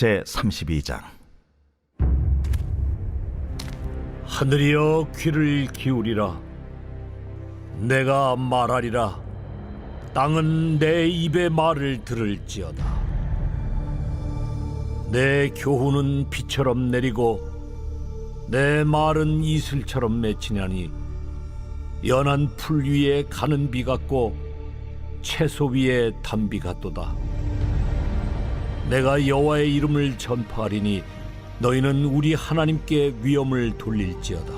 제32장. 하늘이여 귀를 기울이라. 내가 말하리라. 땅은 내 입의 말을 들을지어다. 내 교훈은 비처럼 내리고 내 말은 이슬처럼 맺히냐니 연한 풀 위에 가는 비 같고 채소 위에 단비 같도다. 내가 여호와의 이름을 전파하리니 너희는 우리 하나님께 위엄을 돌릴지어다.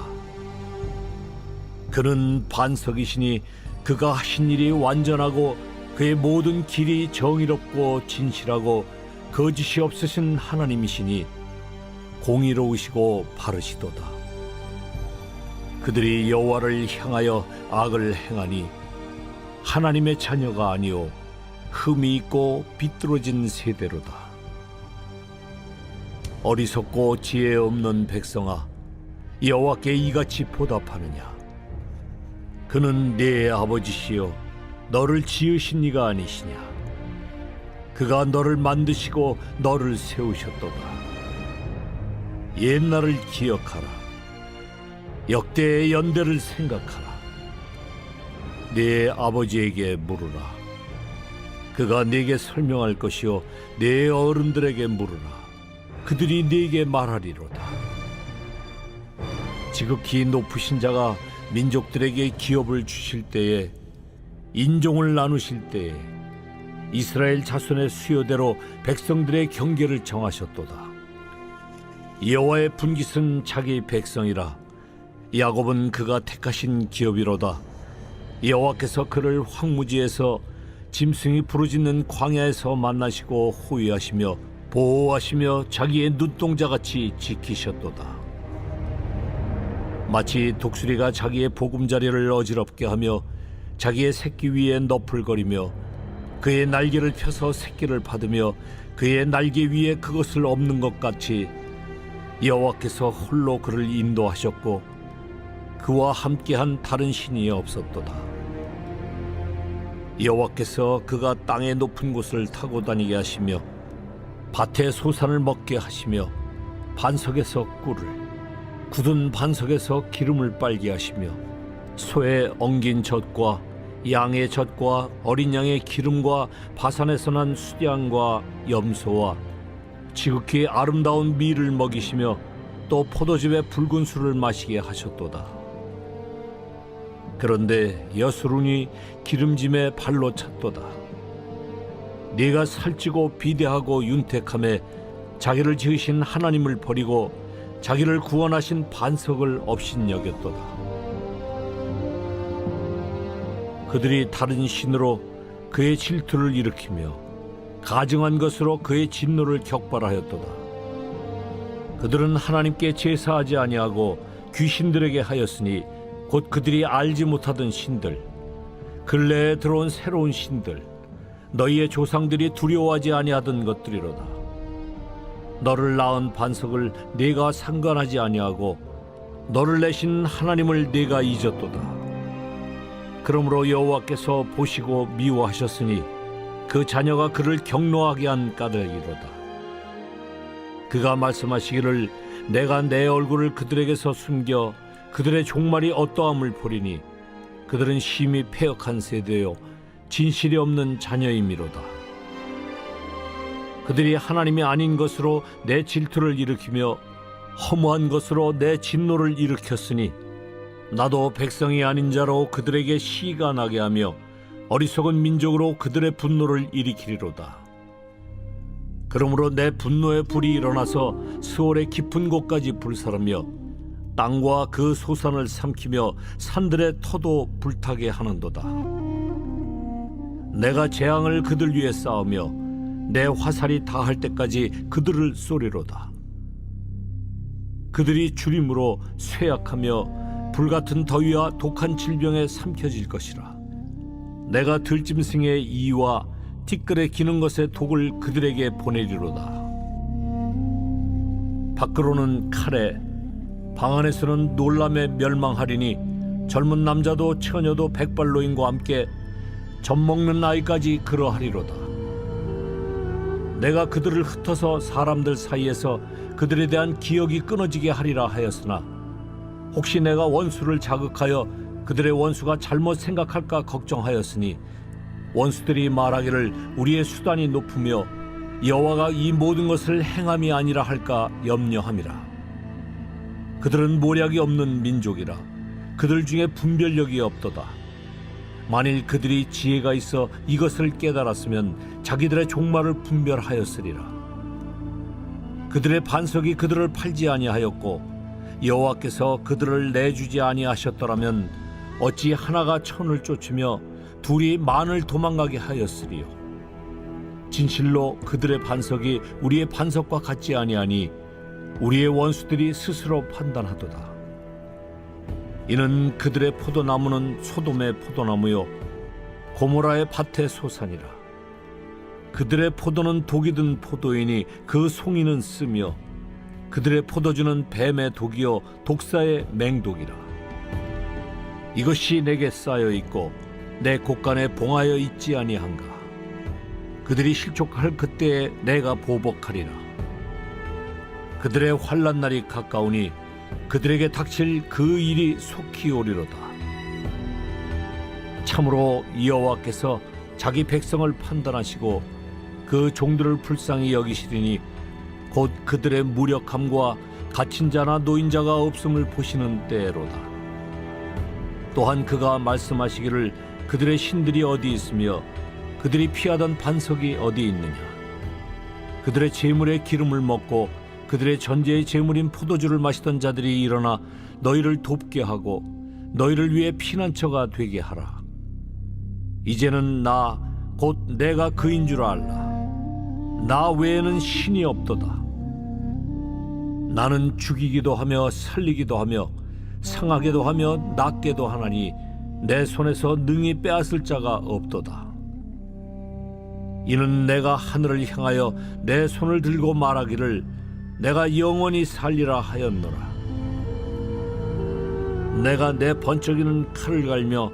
그는 반석이시니 그가 하신 일이 완전하고 그의 모든 길이 정의롭고 진실하고 거짓이 없으신 하나님이시니 공의로우시고 바르시도다. 그들이 여호와를 향하여 악을 행하니 하나님의 자녀가 아니요 흠이 있고 비뚤어진 세대로다. 어리석고 지혜 없는 백성아, 여호와께 이같이 보답하느냐? 그는 네 아버지시요 너를 지으신 이가 아니시냐? 그가 너를 만드시고 너를 세우셨도다. 옛날을 기억하라. 역대의 연대를 생각하라. 네 아버지에게 물으라. 그가 네게 설명할 것이요 네 어른들에게 물으라. 그들이 네게 말하리로다. 지극히 높으신 자가 민족들에게 기업을 주실 때에, 인종을 나누실 때에 이스라엘 자손의 수요대로 백성들의 경계를 정하셨도다. 여호와의 분깃은 자기 백성이라. 야곱은 그가 택하신 기업이로다. 여호와께서 그를 황무지에서 짐승이 부르짖는 광야에서 만나시고 호위하시며 보호하시며 자기의 눈동자같이 지키셨도다. 마치 독수리가 자기의 보금자리를 어지럽게 하며 자기의 새끼 위에 너풀거리며 그의 날개를 펴서 새끼를 받으며 그의 날개 위에 그것을 엎는 것 같이 여호와께서 홀로 그를 인도하셨고 그와 함께한 다른 신이 없었도다. 여호와께서 그가 땅의 높은 곳을 타고 다니게 하시며 밭의 소산을 먹게 하시며 반석에서 꿀을, 굳은 반석에서 기름을 빨게 하시며 소의 엉긴 젖과 양의 젖과 어린 양의 기름과 바산에서 난 수량과 염소와 지극히 아름다운 밀을 먹이시며 또 포도즙의 붉은 술을 마시게 하셨도다. 그런데 여수룬이 기름짐에 발로 찼도다. 네가 살찌고 비대하고 윤택함에 자기를 지으신 하나님을 버리고 자기를 구원하신 반석을 업신여겼도다. 그들이 다른 신으로 그의 질투를 일으키며 가증한 것으로 그의 진노를 격발하였도다. 그들은 하나님께 제사하지 아니하고 귀신들에게 하였으니 곧 그들이 알지 못하던 신들, 근래에 들어온 새로운 신들, 너희의 조상들이 두려워하지 아니하던 것들이로다. 너를 낳은 반석을 네가 상관하지 아니하고 너를 내신 하나님을 네가 잊었도다. 그러므로 여호와께서 보시고 미워하셨으니 그 자녀가 그를 경노하게 한 까닭이로다. 그가 말씀하시기를 내가 내 얼굴을 그들에게서 숨겨 그들의 종말이 어떠함을 보리니 그들은 심히 패역한 세대요 진실이 없는 자녀임이로다. 그들이 하나님이 아닌 것으로 내 질투를 일으키며 허무한 것으로 내 진노를 일으켰으니 나도 백성이 아닌 자로 그들에게 시가 나게 하며 어리석은 민족으로 그들의 분노를 일으키리로다. 그러므로 내 분노의 불이 일어나서 스올의 깊은 곳까지 불사르며 땅과 그 소산을 삼키며 산들의 터도 불타게 하는도다. 내가 재앙을 그들 위에 쌓으며 내 화살이 다할 때까지 그들을 쏘리로다. 그들이 주림으로 쇠약하며 불같은 더위와 독한 질병에 삼켜질 것이라. 내가 들짐승의 이와 티끌에 기는 것의 독을 그들에게 보내리로다. 밖으로는 칼에, 방 안에서는 놀람에 멸망하리니 젊은 남자도 처녀도 백발노인과 함께 젖먹는 아이까지 그러하리로다. 내가 그들을 흩어서 사람들 사이에서 그들에 대한 기억이 끊어지게 하리라 하였으나 혹시 내가 원수를 자극하여 그들의 원수가 잘못 생각할까 걱정하였으니 원수들이 말하기를 우리의 수단이 높으며 여호와가 이 모든 것을 행함이 아니라 할까 염려함이라. 그들은 모략이 없는 민족이라 그들 중에 분별력이 없도다. 만일 그들이 지혜가 있어 이것을 깨달았으면 자기들의 종말을 분별하였으리라. 그들의 반석이 그들을 팔지 아니하였고 여호와께서 그들을 내주지 아니하셨더라면 어찌 하나가 천을 쫓으며 둘이 만을 도망가게 하였으리요. 진실로 그들의 반석이 우리의 반석과 같지 아니하니 우리의 원수들이 스스로 판단하도다. 이는 그들의 포도나무는 소돔의 포도나무요 고모라의 밭의 소산이라. 그들의 포도는 독이 든 포도이니 그 송이는 쓰며 그들의 포도주는 뱀의 독이요 독사의 맹독이라. 이것이 내게 쌓여 있고 내 곳간에 봉하여 있지 아니한가. 그들이 실족할 그때에 내가 보복하리라. 그들의 환난 날이 가까우니 그들에게 닥칠 그 일이 속히 오리로다. 참으로 여호와께서 자기 백성을 판단하시고 그 종들을 불쌍히 여기시리니 곧 그들의 무력함과 갇힌 자나 노인자가 없음을 보시는 때로다. 또한 그가 말씀하시기를 그들의 신들이 어디 있으며 그들이 피하던 반석이 어디 있느냐. 그들의 재물의 기름을 먹고 그들의 전제의 재물인 포도주를 마시던 자들이 일어나 너희를 돕게 하고 너희를 위해 피난처가 되게 하라. 이제는 나 곧 내가 그인 줄 알라. 나 외에는 신이 없도다. 나는 죽이기도 하며 살리기도 하며 상하게도 하며 낫게도 하나니 내 손에서 능히 빼앗을 자가 없도다. 이는 내가 하늘을 향하여 내 손을 들고 말하기를 내가 영원히 살리라 하였노라. 내가 내 번쩍이는 칼을 갈며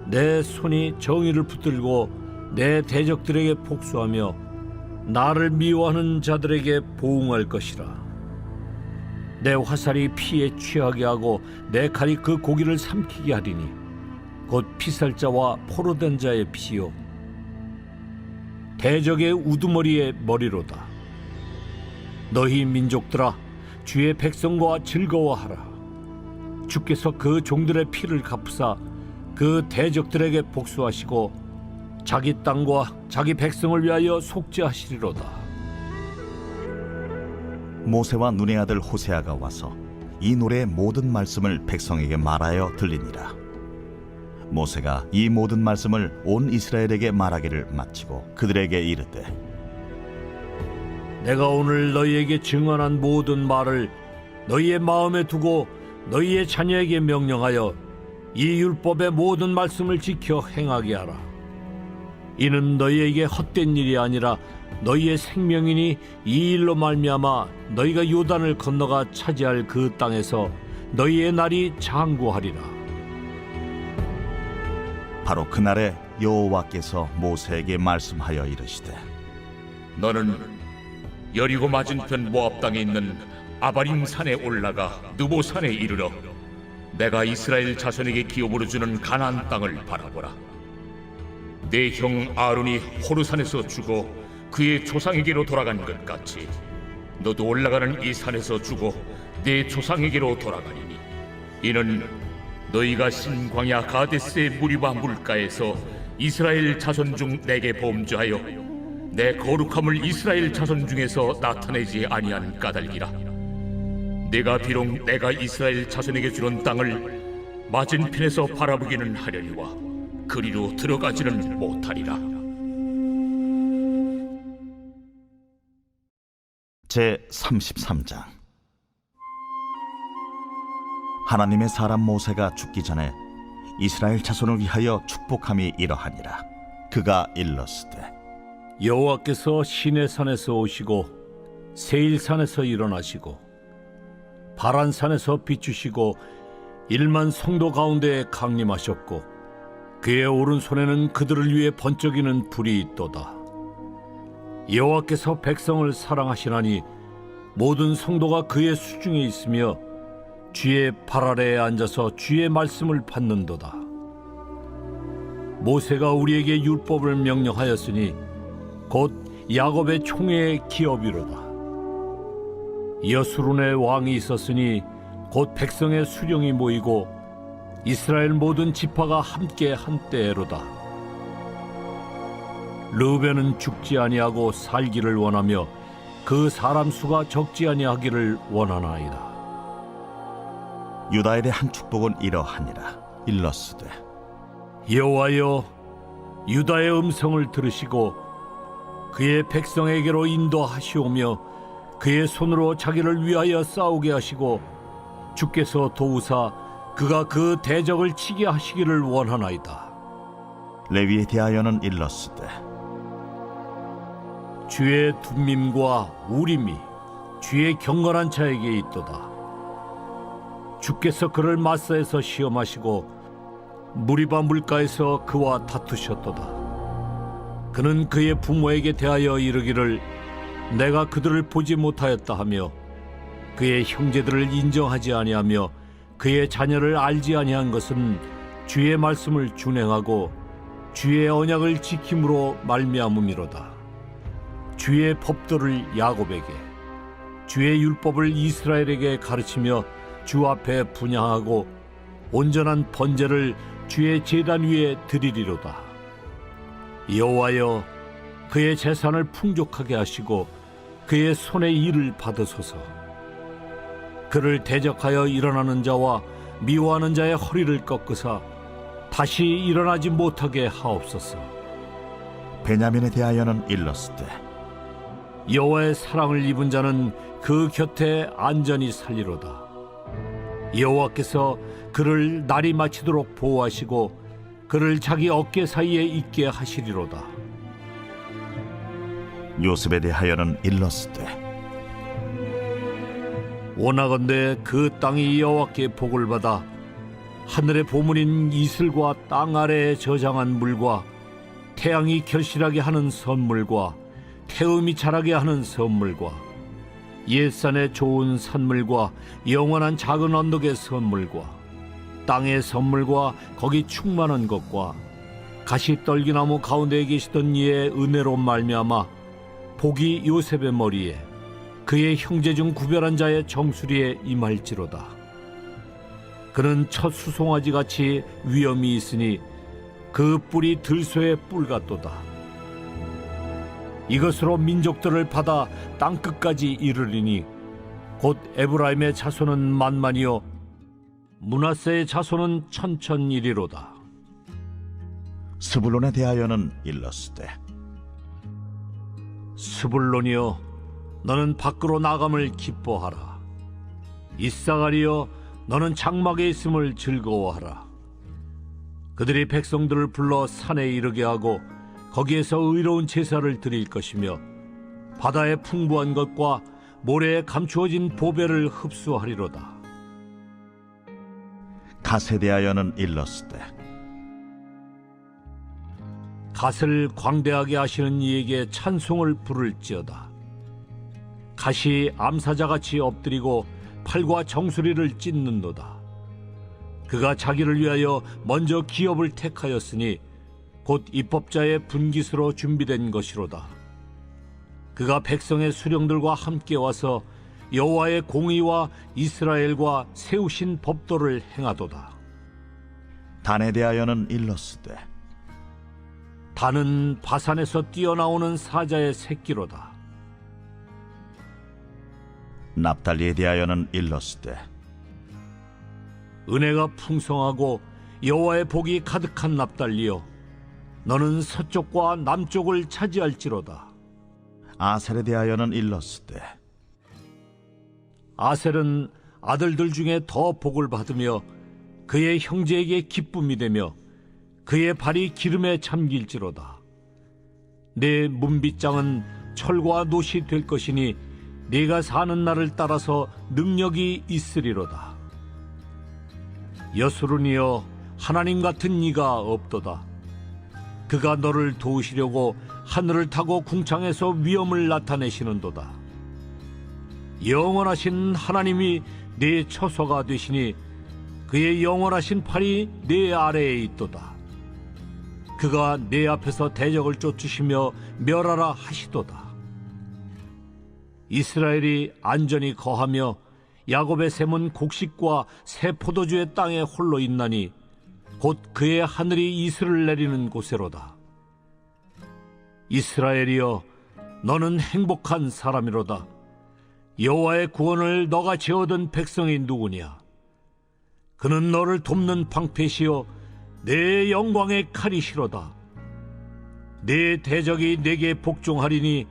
내 손이 정의를 붙들고 내 대적들에게 복수하며 나를 미워하는 자들에게 보응할 것이라. 내 화살이 피에 취하게 하고 내 칼이 그 고기를 삼키게 하리니 곧 피살자와 포로된 자의 피요 대적의 우두머리의 머리로다. 너희 민족들아 주의 백성과 즐거워하라. 주께서 그 종들의 피를 갚으사 그 대적들에게 복수하시고 자기 땅과 자기 백성을 위하여 속죄하시리로다. 모세와 눈의 아들 호세아가 와서 이 노래의 모든 말씀을 백성에게 말하여 들리니라. 모세가 이 모든 말씀을 온 이스라엘에게 말하기를 마치고 그들에게 이르되 내가 오늘 너희에게 증언한 모든 말을 너희의 마음에 두고 너희의 자녀에게 명령하여 이 율법의 모든 말씀을 지켜 행하게 하라. 이는 너희에게 헛된 일이 아니라 너희의 생명이니 이 일로 말미암아 너희가 요단을 건너가 차지할 그 땅에서 너희의 날이 장구하리라. 바로 그날에 여호와께서 모세에게 말씀하여 이르시되 너는 여리고 맞은편 모압 땅에 있는 아바림 산에 올라가 느보 산에 이르러 내가 이스라엘 자손에게 기업으로 주는 가나안 땅을 바라보라. 내 형 아론이 호르산에서 죽어 그의 조상에게로 돌아간 것 같이 너도 올라가는 이 산에서 죽어 내 조상에게로 돌아가리니 이는 너희가 신광야 가데스의 무리바 물가에서 이스라엘 자손 중 내게 범죄하여 내 거룩함을 이스라엘 자손 중에서 나타내지 아니한 까닭이라. 내가 비록 내가 이스라엘 자손에게 주는 땅을 맞은편에서 바라보기는 하려니와 그리로 들어가지는 못하리라. 제33장. 하나님의 사람 모세가 죽기 전에 이스라엘 자손을 위하여 축복함이 이러하니라. 그가 일렀으되 여호와께서 시내산에서 오시고 세일산에서 일어나시고 바란산에서 비추시고 1만 성도 가운데에 강림하셨고 그의 오른손에는 그들을 위해 번쩍이는 불이 있도다. 여호와께서 백성을 사랑하시나니 모든 성도가 그의 수중에 있으며 주의 발 아래에 앉아서 주의 말씀을 받는도다. 모세가 우리에게 율법을 명령하였으니 곧 야곱의 총회의 기업이로다. 여수론의 왕이 있었으니 곧 백성의 수령이 모이고 이스라엘 모든 지파가 함께 한 때로다. 르우벤은 죽지 아니하고 살기를 원하며 그 사람 수가 적지 아니하기를 원하나이다. 유다에 대한 축복은 이러하니라. 일러스되 여호와여, 유다의 음성을 들으시고 그의 백성에게로 인도하시오며 그의 손으로 자기를 위하여 싸우게 하시고 주께서 도우사 그가 그 대적을 치게 하시기를 원하나이다. 레위에 대하여는 일러스되 주의 둠밈과 우림이 주의 경건한 자에게 있도다. 주께서 그를 마사에서 시험하시고 무리바 물가에서 그와 다투셨도다. 그는 그의 부모에게 대하여 이르기를 내가 그들을 보지 못하였다 하며 그의 형제들을 인정하지 아니하며 그의 자녀를 알지 아니한 것은 주의 말씀을 준행하고 주의 언약을 지킴으로 말미암음이로다. 주의 법도를 야곱에게 주의 율법을 이스라엘에게 가르치며 주 앞에 분향하고 온전한 번제를 주의 제단 위에 드리리로다. 여호와여, 그의 재산을 풍족하게 하시고 그의 손의 일을 받으소서. 그를 대적하여 일어나는 자와 미워하는 자의 허리를 꺾으사 다시 일어나지 못하게 하옵소서. 베냐민에 대하여는 일러스되 여호와의 사랑을 입은 자는 그 곁에 안전히 살리로다. 여호와께서 그를 날이 마치도록 보호하시고 그를 자기 어깨 사이에 있게 하시리로다. 요셉에 대하여는 일러스되 원하건대 그 땅이 여호와께 복을 받아 하늘의 보물인 이슬과 땅 아래에 저장한 물과 태양이 결실하게 하는 선물과 태음이 자라게 하는 선물과 옛산의 좋은 산물과 영원한 작은 언덕의 선물과 땅의 선물과 거기 충만한 것과 가시떨기나무 가운데에 계시던 이의 은혜로 말미암아 복이 요셉의 머리에 그의 형제 중 구별한 자의 정수리에 임할지로다. 그는 첫 수송아지 같이 위엄이 있으니 그 뿔이 들소의 뿔 같도다. 이것으로 민족들을 받아 땅끝까지 이르리니 곧 에브라임의 자손은 만만이요 므낫세의 자손은 천천이리로다. 스불론에 대하여는 일러스되 스불론이여, 너는 밖으로 나감을 기뻐하라. 이사가리여, 너는 장막에 있음을 즐거워하라. 그들이 백성들을 불러 산에 이르게 하고 거기에서 의로운 제사를 드릴 것이며 바다의 풍부한 것과 모래에 감추어진 보배를 흡수하리로다. 갓에 대하여는 일러스되 갓을 광대하게 하시는 이에게 찬송을 부를지어다. 갓이 암사자같이 엎드리고 팔과 정수리를 찢는도다. 그가 자기를 위하여 먼저 기업을 택하였으니 곧 입법자의 분깃으로 준비된 것이로다. 그가 백성의 수령들과 함께 와서 여호와의 공의와 이스라엘과 세우신 법도를 행하도다. 단에 대하여는 일러스되 단은 바산에서 뛰어나오는 사자의 새끼로다. 납달리에 대하여는 일러스되 은혜가 풍성하고 여호와의 복이 가득한 납달리여, 너는 서쪽과 남쪽을 차지할지로다. 아셀에 대하여는 일러스되 아셀은 아들들 중에 더 복을 받으며 그의 형제에게 기쁨이 되며 그의 발이 기름에 잠길지로다. 내 문빗장은 철과 놋이 될 것이니 네가 사는 날을 따라서 능력이 있으리로다. 여수론이여, 하나님 같은 이가 없도다. 그가 너를 도우시려고 하늘을 타고 궁창에서 위엄을 나타내시는도다. 영원하신 하나님이 내 처소가 되시니 그의 영원하신 팔이 내 아래에 있도다. 그가 내 앞에서 대적을 쫓으시며 멸하라 하시도다. 이스라엘이 안전히 거하며 야곱의 샘은 곡식과 새 포도주의 땅에 홀로 있나니 곧 그의 하늘이 이슬을 내리는 곳에로다. 이스라엘이여, 너는 행복한 사람이로다. 여호와의 구원을 너같이 얻은 백성이 누구냐? 그는 너를 돕는 방패시요 내 영광의 칼이시로다. 내 대적이 내게 복종하리니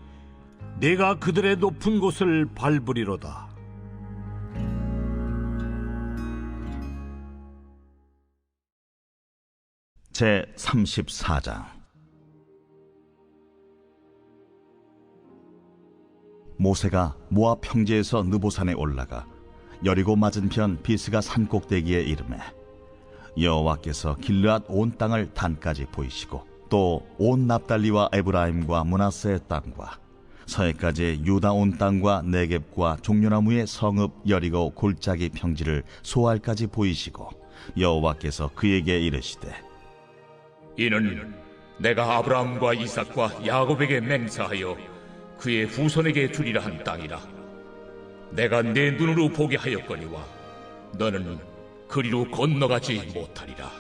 내가 그들의 높은 곳을 밟으리로다. 제 34장. 모세가 모압 평지에서 느보산에 올라가 여리고 맞은편 비스가 산꼭대기에 이르매 여호와께서 길르앗 온 땅을 단까지 보이시고 또 온 납달리와 에브라임과 므낫세의 땅과 서해까지 유다 온 땅과 네겝과 종려나무의 성읍 여리고 골짜기 평지를 소알까지 보이시고 여호와께서 그에게 이르시되 이는 내가 아브라함과 이삭과 야곱에게 맹세하여 그의 후손에게 주리라 한 땅이라. 내가 내 눈으로 보게 하였거니와 너는 그리로 건너가지 못하리라.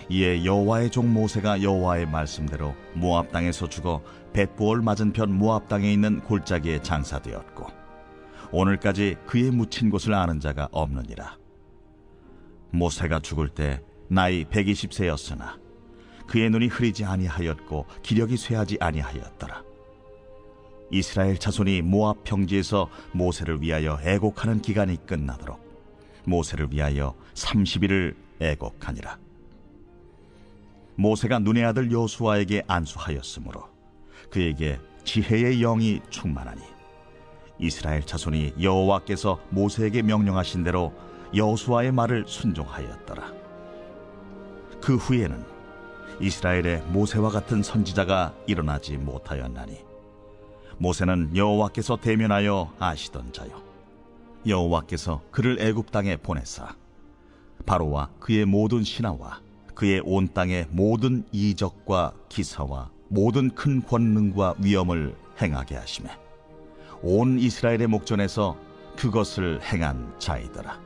이에 여호와의 종 모세가 여호와의 말씀대로 모압 땅에서 죽어 벳보을 맞은편 모압 땅에 있는 골짜기에 장사되었고 오늘까지 그의 묻힌 곳을 아는 자가 없느니라. 모세가 죽을 때 나이 120세였으나 그의 눈이 흐리지 아니하였고 기력이 쇠하지 아니하였더라. 이스라엘 자손이 모압 평지에서 모세를 위하여 애곡하는 기간이 끝나도록 모세를 위하여 30일을 애곡하니라. 모세가 눈의 아들 여호수아에게 안수하였으므로 그에게 지혜의 영이 충만하니 이스라엘 자손이 여호와께서 모세에게 명령하신 대로 여호수아의 말을 순종하였더라. 그 후에는 이스라엘에 모세와 같은 선지자가 일어나지 못하였나니 모세는 여호와께서 대면하여 아시던 자요 여호와께서 그를 애굽 땅에 보내사 바로와 그의 모든 신하와 그의 온 땅의 모든 이적과 기사와 모든 큰 권능과 위엄을 행하게 하시매 온 이스라엘의 목전에서 그것을 행한 자이더라.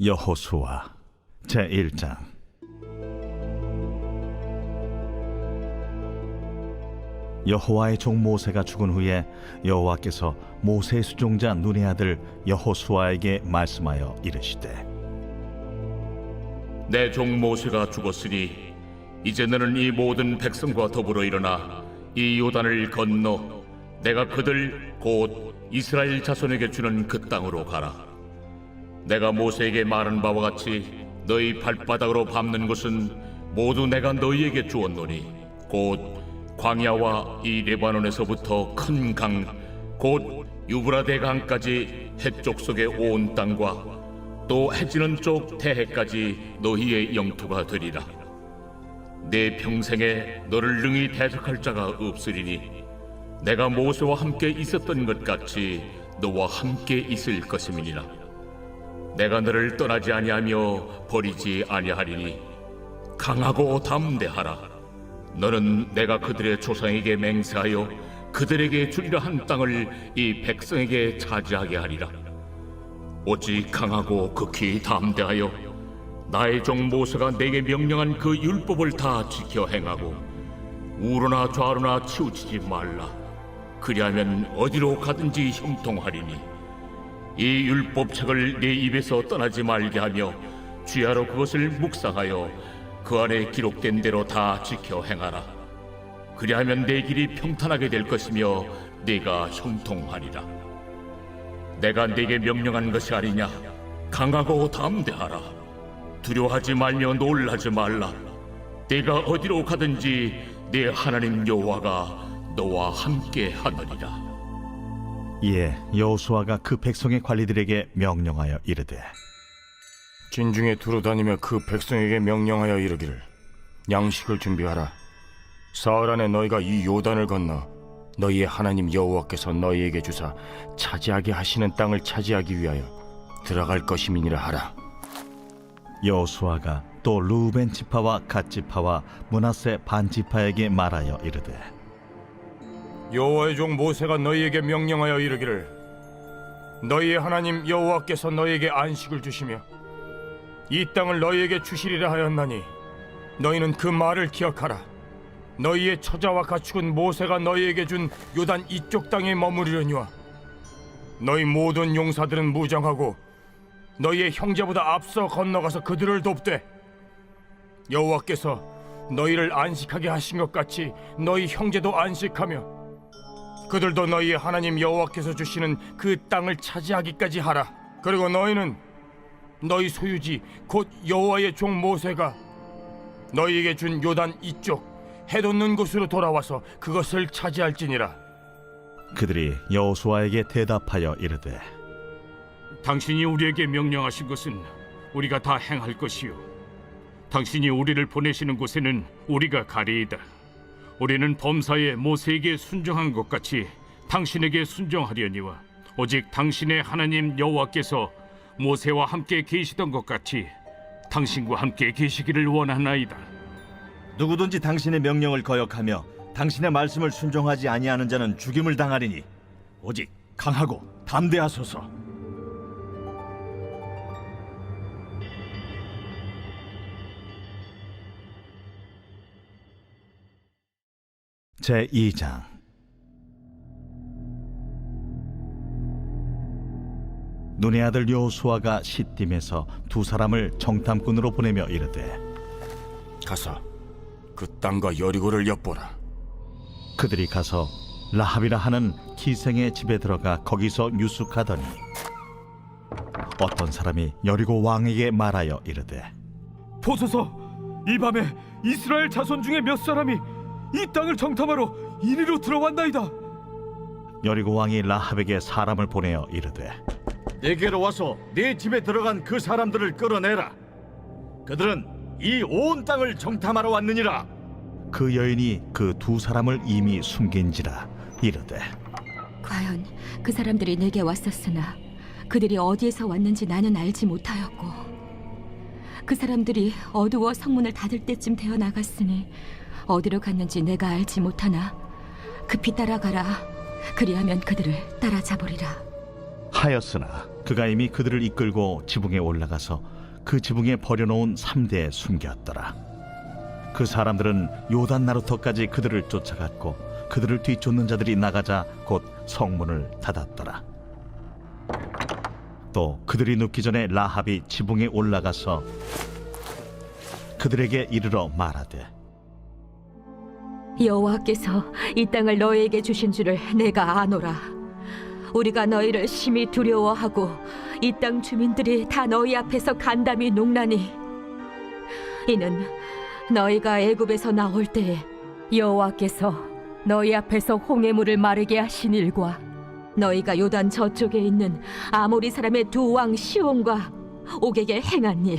여호수아 제1장. 여호와의 종 모세가 죽은 후에 여호와께서 모세의 수종자 눈의 아들 여호수아에게 말씀하여 이르시되 내 종 모세가 죽었으니 이제 너는 이 모든 백성과 더불어 일어나 이 요단을 건너 내가 그들 곧 이스라엘 자손에게 주는 그 땅으로 가라. 내가 모세에게 말한 바와 같이 너희 발바닥으로 밟는 곳은 모두 내가 너희에게 주었노니 곧 광야와 이 레바논에서부터 큰 강 곧 유브라데 강까지 해쪽 속의 온 땅과 또 해지는 쪽 태해까지 너희의 영토가 되리라. 내 평생에 너를 능히 대적할 자가 없으리니 내가 모세와 함께 있었던 것 같이 너와 함께 있을 것임이니라. 내가 너를 떠나지 아니하며 버리지 아니하리니 강하고 담대하라. 너는 내가 그들의 조상에게 맹세하여 그들에게 주리라 한 땅을 이 백성에게 차지하게 하리라. 오직 강하고 극히 담대하여 나의 종 모세가 내게 명령한 그 율법을 다 지켜 행하고 우로나 좌로나 치우치지 말라. 그리하면 어디로 가든지 형통하리니 이 율법책을 내 입에서 떠나지 말게 하며 주야로 그것을 묵상하여 그 안에 기록된 대로 다 지켜 행하라. 그리하면 내 길이 평탄하게 될 것이며 네가 형통하리라. 내가 네게 명령한 것이 아니냐. 강하고 담대하라. 두려워하지 말며 놀라지 말라. 네가 어디로 가든지 네 하나님 여호와가 너와 함께 하느니라. 이에 여호수아가 그 백성의 관리들에게 명령하여 이르되 진중에 두루다니며 그 백성에게 명령하여 이르기를 양식을 준비하라. 사흘 안에 너희가 이 요단을 건너 너희의 하나님 여호와께서 너희에게 주사 차지하게 하시는 땅을 차지하기 위하여 들어갈 것임이니라 하라. 여호수아가 또 르우벤 지파와 갓 지파와 므낫세 반 지파에게 말하여 이르되 여호와의 종 모세가 너희에게 명령하여 이르기를 너희의 하나님 여호와께서 너희에게 안식을 주시며 이 땅을 너희에게 주시리라 하였나니 너희는 그 말을 기억하라. 너희의 처자와 가축은 모세가 너희에게 준 요단 이쪽 땅에 머무르려니와 너희 모든 용사들은 무장하고 너희의 형제보다 앞서 건너가서 그들을 돕되 여호와께서 너희를 안식하게 하신 것 같이 너희 형제도 안식하며 그들도 너희의 하나님 여호와께서 주시는 그 땅을 차지하기까지 하라. 그리고 너희는 너희 소유지 곧 여호와의 종 모세가 너희에게 준 요단 이쪽 해돋는 곳으로 돌아와서 그것을 차지할지니라. 그들이 여호수아에게 대답하여 이르되 당신이 우리에게 명령하신 것은 우리가 다 행할 것이요 당신이 우리를 보내시는 곳에는 우리가 가리이다. 우리는 범사에 모세에게 순종한 것 같이 당신에게 순종하려니와 오직 당신의 하나님 여호와께서 모세와 함께 계시던 것 같이 당신과 함께 계시기를 원하나이다. 누구든지 당신의 명령을 거역하며 당신의 말씀을 순종하지 아니하는 자는 죽임을 당하리니 오직 강하고 담대하소서. 제2장 눈의 아들 여호수아가 시딤에서 두 사람을 정탐꾼으로 보내며 이르되 가서 그 땅과 여리고를 엿보라. 그들이 가서 라합이라 하는 기생의 집에 들어가 거기서 유숙하더니 어떤 사람이 여리고 왕에게 말하여 이르되 보소서, 이 밤에 이스라엘 자손 중에 몇 사람이 이 땅을 정탐하러 이리로 들어왔나이다. 여리고 왕이 라합에게 사람을 보내어 이르되 내게로 와서 네 집에 들어간 그 사람들을 끌어내라. 그들은 이 온 땅을 정탐하러 왔느니라. 그 여인이 그 두 사람을 이미 숨긴지라 이르되 과연 그 사람들이 내게 왔었으나 그들이 어디에서 왔는지 나는 알지 못하였고 그 사람들이 어두워 성문을 닫을 때쯤 되어 나갔으니 어디로 갔는지 내가 알지 못하나 급히 따라가라. 그리하면 그들을 따라잡으리라 하였으나 그가 이미 그들을 이끌고 지붕에 올라가서 그 지붕에 버려놓은 3대에 숨겼더라. 그 사람들은 요단 나루터까지 그들을 쫓아갔고 그들을 뒤쫓는 자들이 나가자 곧 성문을 닫았더라. 또 그들이 눕기 전에 라합이 지붕에 올라가서 그들에게 이르러 말하되 여호와께서 이 땅을 너희에게 주신 줄을 내가 아노라. 우리가 너희를 심히 두려워하고 이 땅 주민들이 다 너희 앞에서 간담이 농나니 이는 너희가 애굽에서 나올 때에 여호와께서 너희 앞에서 홍해물을 마르게 하신 일과 너희가 요단 저쪽에 있는 아모리 사람의 두 왕 시온과 옥에게 행한 일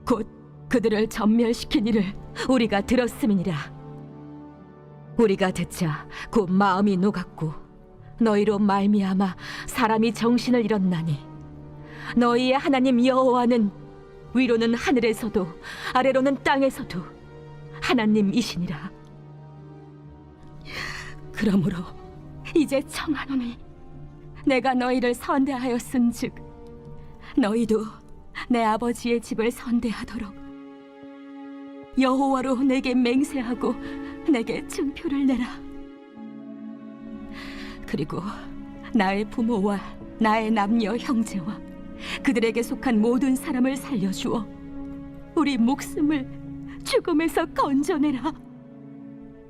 곧 그들을 전멸시킨 일을 우리가 들었음이니라. 우리가 듣자 곧 마음이 녹았고 너희로 말미암아 사람이 정신을 잃었나니 너희의 하나님 여호와는 위로는 하늘에서도 아래로는 땅에서도 하나님이시니라. 그러므로 이제 청하노니 내가 너희를 선대하였은즉 너희도 내 아버지의 집을 선대하도록 여호와로 내게 맹세하고 내게 증표를 내라. 그리고 나의 부모와 나의 남녀 형제와 그들에게 속한 모든 사람을 살려주어 우리 목숨을 죽음에서 건져내라.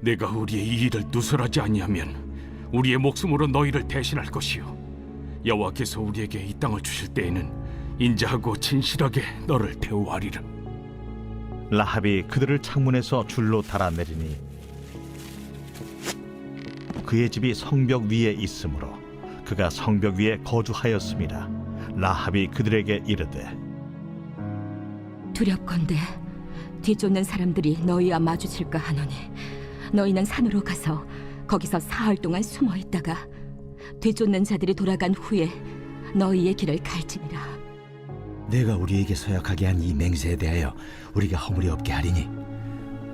내가 우리의 이 일을 누설하지 아니하면 우리의 목숨으로 너희를 대신할 것이요 여호와께서 우리에게 이 땅을 주실 때에는 인자하고 진실하게 너를 대우하리라. 라합이 그들을 창문에서 줄로 달아내리니 그의 집이 성벽 위에 있으므로 그가 성벽 위에 거주하였습니다. 라합이 그들에게 이르되 두렵건대 뒤쫓는 사람들이 너희와 마주칠까 하노니 너희는 산으로 가서 거기서 사흘 동안 숨어 있다가 뒤쫓는 자들이 돌아간 후에 너희의 길을 갈지니라. 내가 우리에게 서약하게 한 이 맹세에 대하여 우리가 허물이 없게 하리니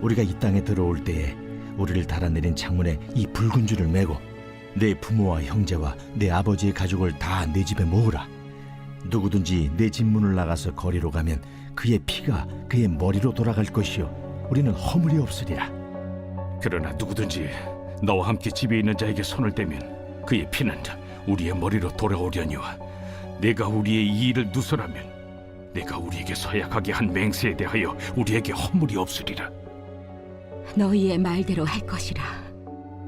우리가 이 땅에 들어올 때에 우리를 달아내린 창문에 이 붉은 줄을 매고 내 부모와 형제와 내 아버지의 가족을 다 내 집에 모으라. 누구든지 내 집 문을 나가서 거리로 가면 그의 피가 그의 머리로 돌아갈 것이요 우리는 허물이 없으리라. 그러나 누구든지 너와 함께 집에 있는 자에게 손을 대면 그의 피는 우리의 머리로 돌아오려니와 내가 우리의 이 일을 누설하면 내가 우리에게 서약하게 한 맹세에 대하여 우리에게 허물이 없으리라. 너희의 말대로 할 것이라.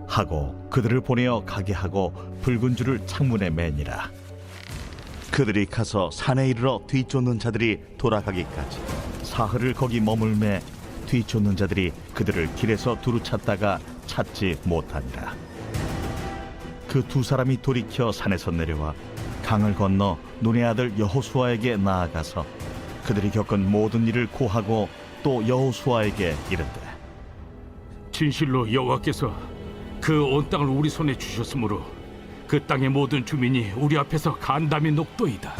하고 그들을 보내어 가게 하고 붉은 줄을 창문에 매니라. 그들이 가서 산에 이르러 뒤쫓는 자들이 돌아가기까지 사흘을 거기 머물매 뒤쫓는 자들이 그들을 길에서 두루 찾다가 찾지 못하니라. 그 두 사람이 돌이켜 산에서 내려와 강을 건너 눈의 아들 여호수아에게 나아가서 그들이 겪은 모든 일을 고하고 또 여호수아에게 이르되 진실로 여호와께서 그 온 땅을 우리 손에 주셨으므로 그 땅의 모든 주민이 우리 앞에서 간담이 녹도이다.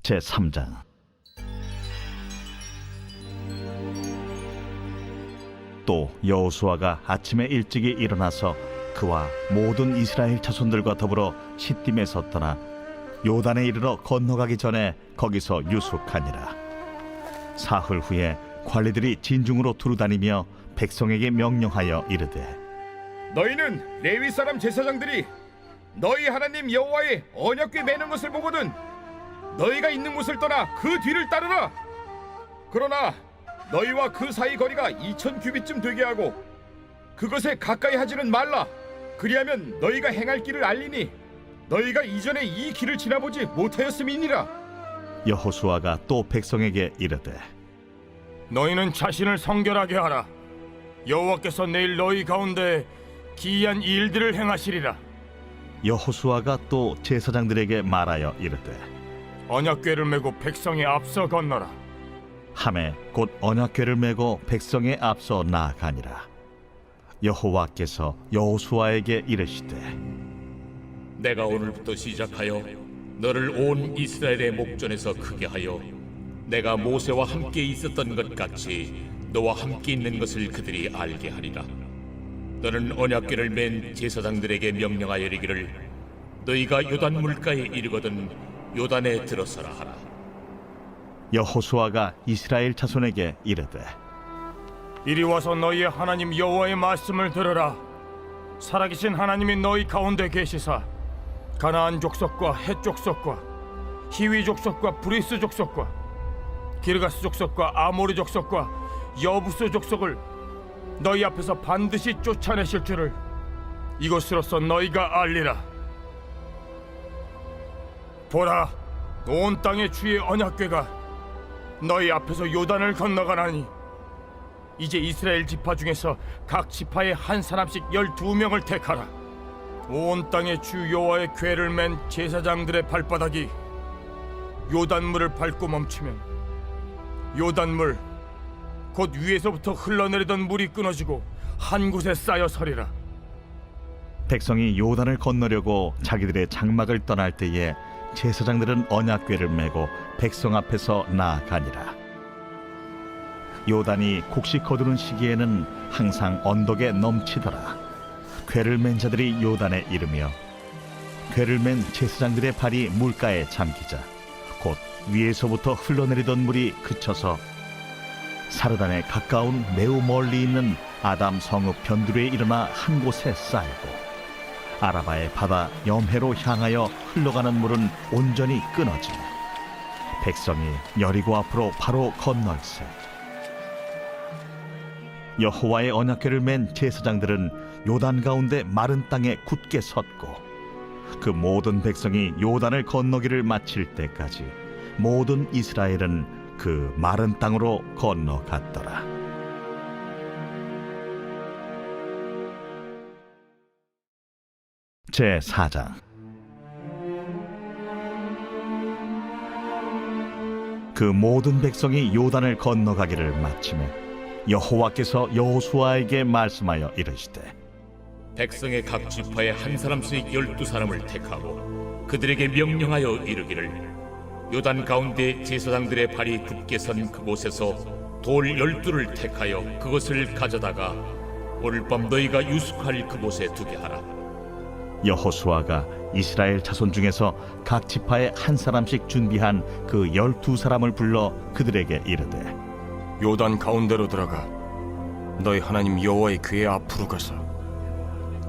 제3장. 또 여호수아가 아침에 일찍이 일어나서 그와 모든 이스라엘 자손들과 더불어 시딤에 섰더나 요단에 이르러 건너가기 전에 거기서 유숙하니라. 사흘 후에 관리들이 진중으로 두루다니며 백성에게 명령하여 이르되 너희는 레위 사람 제사장들이 너희 하나님 여호와의 언약궤 매는 것을 보거든 너희가 있는 곳을 떠나 그 뒤를 따르라. 그러나 너희와 그 사이 거리가 2000 규빗쯤 되게 하고 그것에 가까이 하지는 말라. 그리하면 너희가 행할 길을 알리니 너희가 이전에 이 길을 지나보지 못하였음이니라. 여호수아가 또 백성에게 이르되 너희는 자신을 성결하게 하라. 여호와께서 내일 너희 가운데 기이한 일들을 행하시리라. 여호수아가 또 제사장들에게 말하여 이르되 언약궤를 메고 백성의 앞서 건너라. 하매 곧 언약궤를 메고 백성의 앞서 나아가니라. 여호와께서 여호수아에게 이르시되 내가 오늘부터 시작하여 너를 온 이스라엘의 목전에서 크게 하여 내가 모세와 함께 있었던 것 같이 너와 함께 있는 것을 그들이 알게 하리라. 너는 언약궤를 맨 제사장들에게 명령하여 이르기를 너희가 요단 물가에 이르거든 요단에 들어서라 하라. 여호수아가 이스라엘 자손에게 이르되 이리 와서 너희의 하나님 여호와의 말씀을 들으라. 살아계신 하나님이 너희 가운데 계시사 가나안 족속과 헷 족속과 히위 족속과 브리스 족속과 기르가스 족속과 아모리 족속과 여부스 족속을 너희 앞에서 반드시 쫓아내실 줄을 이것으로서 너희가 알리라. 보라, 온 땅의 주의 언약궤가 너희 앞에서 요단을 건너가나니 이제 이스라엘 지파 중에서 각 지파에 한 사람씩 12명을 택하라. 온 땅의 주 여호와의 궤를 맨 제사장들의 발바닥이 요단물을 밟고 멈추면 요단물 곧 위에서부터 흘러내리던 물이 끊어지고 한 곳에 쌓여 서리라. 백성이 요단을 건너려고 자기들의 장막을 떠날 때에 제사장들은 언약궤를 메고 백성 앞에서 나아가니라. 요단이 곡식 거두는 시기에는 항상 언덕에 넘치더라. 궤를 맨 자들이 요단에 이르며 궤를 맨 제사장들의 발이 물가에 잠기자 곧 위에서부터 흘러내리던 물이 그쳐서 사르단에 가까운 매우 멀리 있는 아담 성읍 변두리에 일어나 한 곳에 쌓이고 아라바의 바다 염해로 향하여 흘러가는 물은 온전히 끊어지며 백성이 여리고 앞으로 바로 건널세. 여호와의 언약궤를 맨 제사장들은 요단 가운데 마른 땅에 굳게 섰고 그 모든 백성이 요단을 건너기를 마칠 때까지 모든 이스라엘은 그 마른 땅으로 건너갔더라. 2. 제4장. 그 모든 백성이 요단을 건너가기를 마치매 여호와께서 여호수아에게 말씀하여 이르시되 백성의 각 지파에 한 사람씩 12사람을 택하고 그들에게 명령하여 이르기를 요단 가운데 제사장들의 발이 굳게 선 그곳에서 돌 12를 택하여 그것을 가져다가 오늘 밤 너희가 유숙할 그곳에 두게 하라. 여호수아가 이스라엘 자손 중에서 각 지파에 한 사람씩 준비한 그 12사람을 불러 그들에게 이르되 요단 가운데로 들어가 너희 하나님 여호와의 궤 앞으로 가서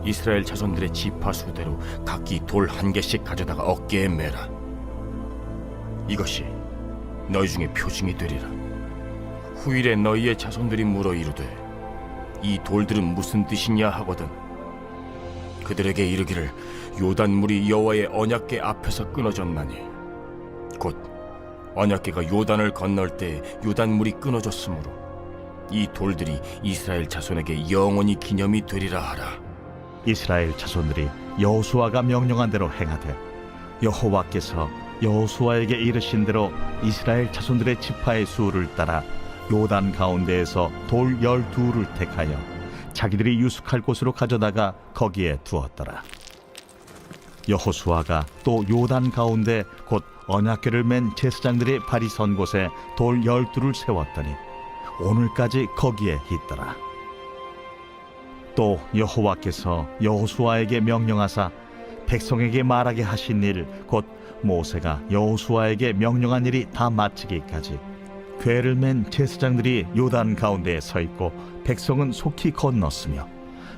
이스라엘 자손들의 지파 수대로 각기 돌 1개씩 가져다가 어깨에 매라. 이것이 너희 중에 표징이 되리라. 후일에 너희의 자손들이 물어 이르되 이 돌들은 무슨 뜻이냐 하거든 그들에게 이르기를 요단물이 여호와의 언약궤 앞에서 끊어졌나니 곧 언약궤가 요단을 건널 때 요단물이 끊어졌으므로 이 돌들이 이스라엘 자손에게 영원히 기념이 되리라 하라. 이스라엘 자손들이 여호수아가 명령한 대로 행하되 여호와께서 여호수아에게 이르신 대로 이스라엘 자손들의 지파의 수를 따라 요단 가운데에서 돌 12를 택하여 자기들이 유숙할 곳으로 가져다가 거기에 두었더라. 여호수아가 또 요단 가운데 곧 언약궤를 맨 제사장들의 발이 선 곳에 돌 12를 세웠더니 오늘까지 거기에 있더라. 또 여호와께서 여호수아에게 명령하사 백성에게 말하게 하신 일 곧 모세가 여호수아에게 명령한 일이 다 마치기까지 궤를 맨 제사장들이 요단 가운데에 서 있고 백성은 속히 건넜으며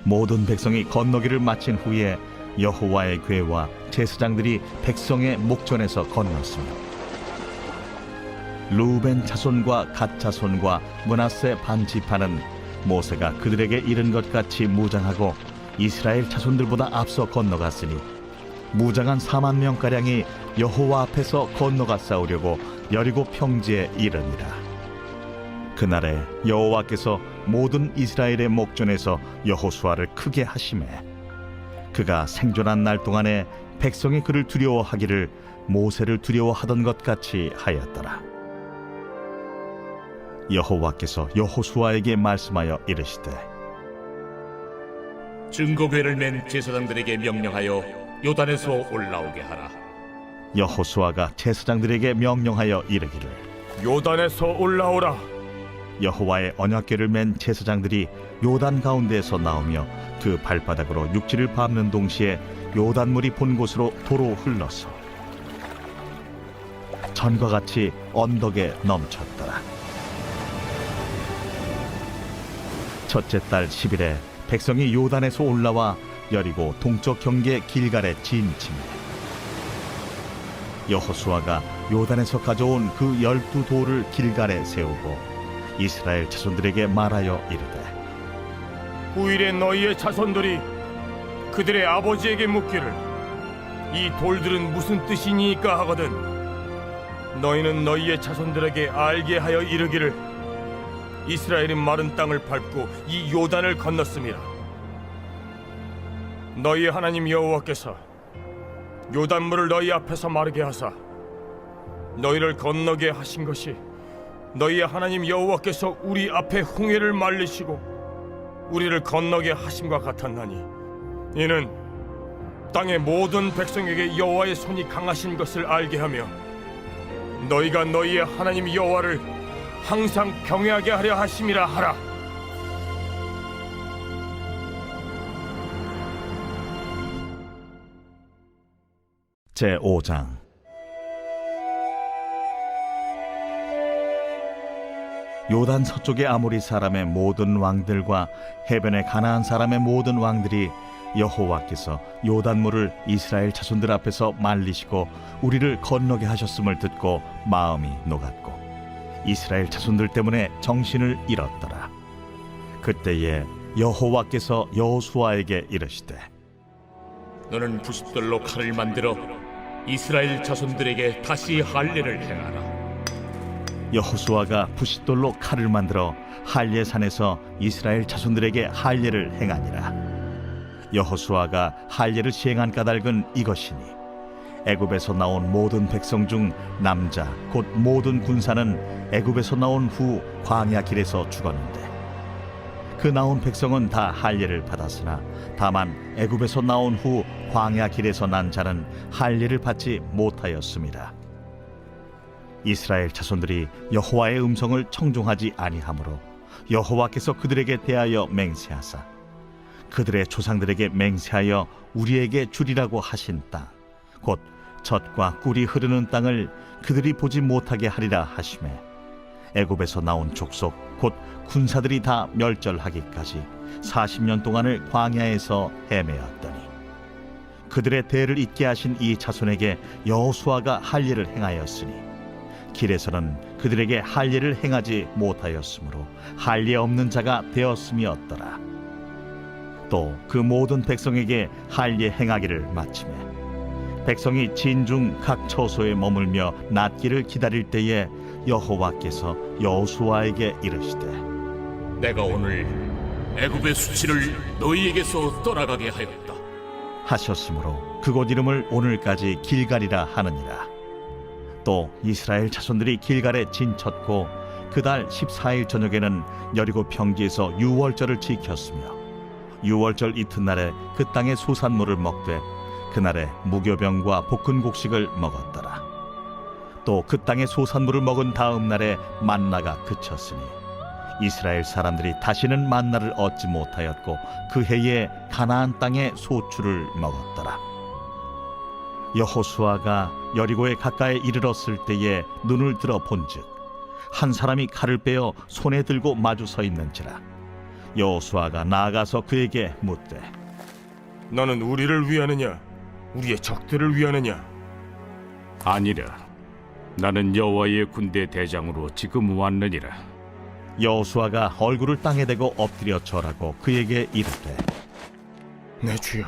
모든 백성이 건너기를 마친 후에 여호와의 궤와 제사장들이 백성의 목전에서 건넜으며 루벤 자손과 갓 자손과 므낫세 반 지파는 모세가 그들에게 이른 것 같이 무장하고 이스라엘 자손들보다 앞서 건너갔으니 무장한 4만 명가량이 여호와 앞에서 건너가 싸우려고 여리고 평지에 이르니라. 그날에 여호와께서 모든 이스라엘의 목전에서 여호수아를 크게 하시매 그가 생존한 날 동안에 백성이 그를 두려워하기를 모세를 두려워하던 것 같이 하였더라. 여호와께서 여호수아에게 말씀하여 이르시되 증거궤를 맨 제사장들에게 명령하여 요단에서 올라오게 하라. 여호수아가 제사장들에게 명령하여 이르기를 요단에서 올라오라. 여호와의 언약궤를 맨 제사장들이 요단 가운데에서 나오며 그 발바닥으로 육지를 밟는 동시에 요단물이 본 곳으로 도로 흘러서 전과 같이 언덕에 넘쳤더라. 첫째 달 10일에 백성이 요단에서 올라와 여리고 동쪽 경계 길갈에 진침해 여호수아가 요단에서 가져온 그 12돌을 길갈에 세우고 이스라엘 자손들에게 말하여 이르되 후일에 너희의 자손들이 그들의 아버지에게 묻기를 이 돌들은 무슨 뜻이니까 하거든 너희는 너희의 자손들에게 알게 하여 이르기를 이스라엘이 마른 땅을 밟고 이 요단을 건넜음이라. 너희의 하나님 여호와께서 요단물을 너희 앞에서 마르게 하사 너희를 건너게 하신 것이 너희의 하나님 여호와께서 우리 앞에 홍해를 말리시고 우리를 건너게 하심과 같았나니 이는 땅의 모든 백성에게 여호와의 손이 강하신 것을 알게 하며 너희가 너희의 하나님 여호와를 항상 경외하게 하려 하심이라 하라. 제5장. 요단 서쪽의 아모리 사람의 모든 왕들과 해변의 가나안 사람의 모든 왕들이 여호와께서 요단물을 이스라엘 자손들 앞에서 말리시고 우리를 건너게 하셨음을 듣고 마음이 녹았고 이스라엘 자손들 때문에 정신을 잃었더라. 그때에 여호와께서 여호수아에게 이르시되 너는 부싯돌로 칼을 만들어 이스라엘 자손들에게 다시 할례를 행하라. 여호수아가 부싯돌로 칼을 만들어 할례산에서 이스라엘 자손들에게 할례를 행하니라. 여호수아가 할례를 시행한 까닭은 이것이니 애굽에서 나온 모든 백성 중 남자 곧 모든 군사는 애굽에서 나온 후 광야 길에서 죽었는데 그 나온 백성은 다 할례를 받았으나 다만 애굽에서 나온 후 광야 길에서 난 자는 할례를 받지 못하였습니다. 이스라엘 자손들이 여호와의 음성을 청종하지 아니하므로 여호와께서 그들에게 대하여 맹세하사 그들의 조상들에게 맹세하여 우리에게 주리라고 하신 땅 곧 젖과 꿀이 흐르는 땅을 그들이 보지 못하게 하리라 하시매 애굽에서 나온 족속 곧 군사들이 다 멸절하기까지 40년 동안을 광야에서 헤매었더니 그들의 대를 잇게 하신 이 자손에게 여호수아가 할례를 행하였으니 길에서는 그들에게 할례를 행하지 못하였으므로 할례 없는 자가 되었음이었더라. 또 그 모든 백성에게 할례 행하기를 마치매 백성이 진중 각 처소에 머물며 낫기를 기다릴 때에 여호와께서 여호수아에게 이르시되 내가 오늘 애굽의 수치를 너희에게서 떠나가게 하였다. 하셨으므로 그곳 이름을 오늘까지 길갈이라 하느니라. 또 이스라엘 자손들이 길갈에 진쳤고 그달 14일 저녁에는 여리고 평지에서 유월절을 지켰으며 유월절 이튿날에 그 땅의 소산물을 먹되 그날에 무교병과 볶은 곡식을 먹었더라. 또 그 땅의 소산물을 먹은 다음 날에 만나가 그쳤으니 이스라엘 사람들이 다시는 만나를 얻지 못하였고 그 해에 가나안 땅의 소출을 먹었더라. 여호수아가 여리고에 가까이 이르렀을 때에 눈을 들어 본즉 한 사람이 칼을 빼어 손에 들고 마주 서 있는지라. 여호수아가 나아가서 그에게 묻되 너는 우리를 위하느냐 우리의 적들을 위하느냐? 아니라 나는 여호와의 군대 대장으로 지금 왔느니라. 여호수아가 얼굴을 땅에 대고 엎드려 절하고 그에게 이르되 내 주여,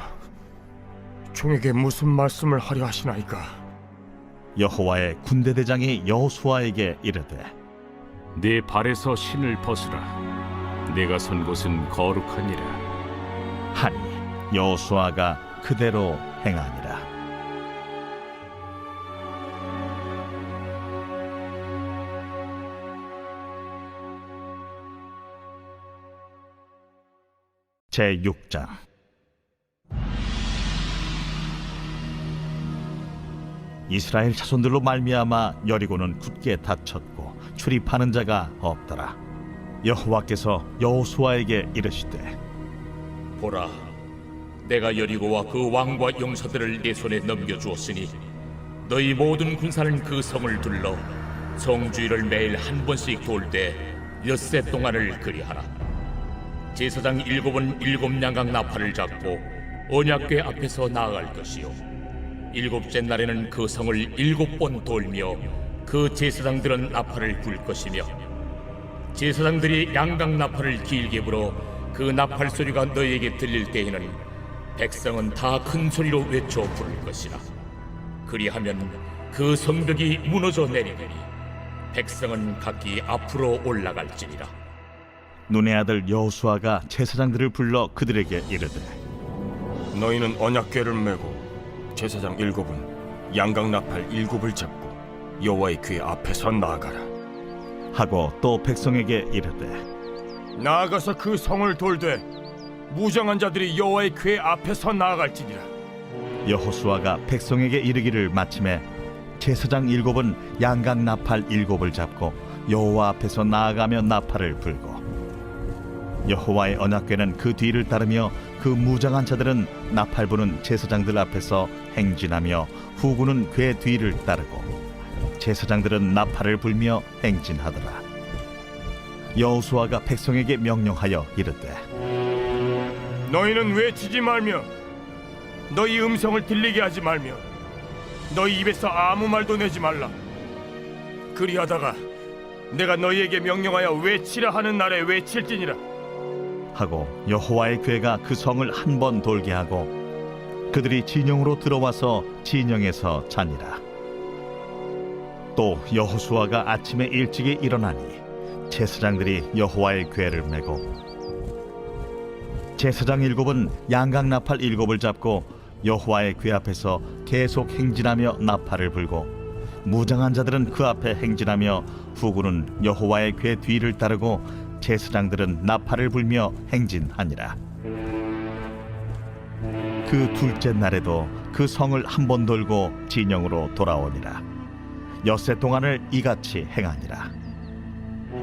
종에게 무슨 말씀을 하려 하시나이까? 여호와의 군대 대장이 여호수아에게 이르되 네 발에서 신을 벗으라. 내가 선 곳은 거룩하니라. 하니 여호수아가 그대로 행하니라. 제6장. 이스라엘 자손들로 말미암아 여리고는 굳게 닫혔고 출입하는 자가 없더라. 여호와께서 여호수아에게 이르시되 보라, 내가 여리고와 그 왕과 용사들을 내 손에 넘겨주었으니 너희 모든 군사는 그 성을 둘러 성주의를 매일 한 번씩 돌 때 엿새 동안을 그리하라. 제사장 7은 7 양각 나팔을 잡고 언약궤 앞에서 나아갈 것이요 7째 날에는 그 성을 7번 돌며 그 제사장들은 나팔을 불 것이며 제사장들이 양각 나팔을 길게 불어 그 나팔 소리가 너희에게 들릴 때에는 백성은 다 큰 소리로 외쳐 부를 것이라. 그리하면 그 성벽이 무너져 내리리니 백성은 각기 앞으로 올라갈지니라. 눈의 아들 여호수아가 제사장들을 불러 그들에게 이르되 너희는 언약궤를 메고 제사장 7은 양각 나팔 7을 잡고 여호와의 궤 앞에서 나아가라. 하고 또 백성에게 이르되 나아가서 그 성을 돌되 무장한 자들이 여호와의 궤 앞에서 나아갈지니라. 여호수아가 백성에게 이르기를 마침에 제사장 7은 양각 나팔 7을 잡고 여호와 앞에서 나아가며 나팔을 불고 여호와의 언약궤는 그 뒤를 따르며 그 무장한 자들은 나팔 부는 제사장들 앞에서 행진하며 후군은 궤 뒤를 따르고 제사장들은 나팔을 불며 행진하더라. 여호수아가 백성에게 명령하여 이르되 너희는 외치지 말며 너희 음성을 들리게 하지 말며 너희 입에서 아무 말도 내지 말라. 그리하다가 내가 너희에게 명령하여 외치라 하는 날에 외칠지니라. 하고 여호와의 궤가 그 성을 한 번 돌게 하고 그들이 진영으로 들어와서 진영에서 자니라. 또 여호수아가 아침에 일찍이 일어나니 제사장들이 여호와의 궤를 메고 제사장 7은 양각 나팔 7을 잡고 여호와의 궤 앞에서 계속 행진하며 나팔을 불고 무장한 자들은 그 앞에 행진하며 후군은 여호와의 궤 뒤를 따르고 제사장들은 나팔을 불며 행진하니라. 그 둘째 날에도 그 성을 한 번 돌고 진영으로 돌아오니라. 엿새 동안을 이같이 행하니라.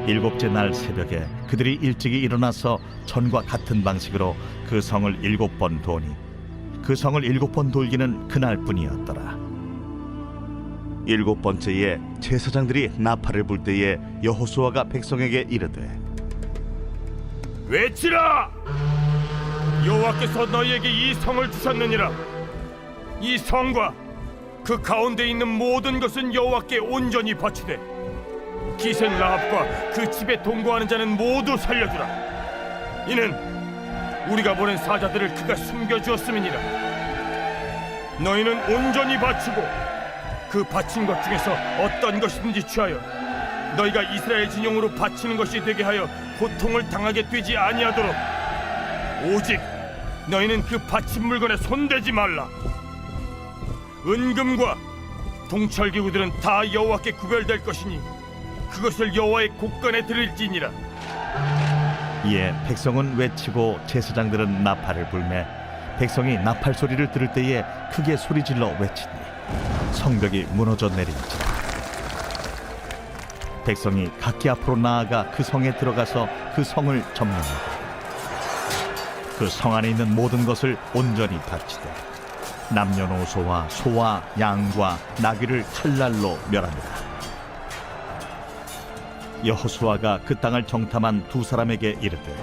7째 날 새벽에 그들이 일찍이 일어나서 전과 같은 방식으로 그 성을 7번 도니 그 성을 7번 돌기는 그날뿐이었더라. 7번째에 제사장들이 나팔을 불 때에 여호수아가 백성에게 이르되 외치라! 여호와께서 너희에게 이 성을 주셨느니라. 이 성과 그 가운데 있는 모든 것은 여호와께 온전히 바치되 기생 라합과 그 집에 동거하는 자는 모두 살려주라. 이는 우리가 보낸 사자들을 그가 숨겨주었음이니라. 너희는 온전히 바치고 그 바친 것 중에서 어떤 것이든지 취하여 너희가 이스라엘 진영으로 바치는 것이 되게 하여 고통을 당하게 되지 아니하도록 오직 너희는 그 바친 물건에 손대지 말라. 은금과 동철기구들은 다 여호와께 구별될 것이니 그것을 여호와의 곳간에 드릴지니라. 이에 백성은 외치고 제사장들은 나팔을 불매 백성이 나팔 소리를 들을 때에 크게 소리질러 외치니 성벽이 무너져 내린지라. 백성이 각기 앞으로 나아가 그 성에 들어가서 그 성을 점령하고 그 성 안에 있는 모든 것을 온전히 바치되 남녀노소와 소와 양과 나귀를 칼날로 멸하니라. 여호수아가 그 땅을 정탐한 두 사람에게 이르되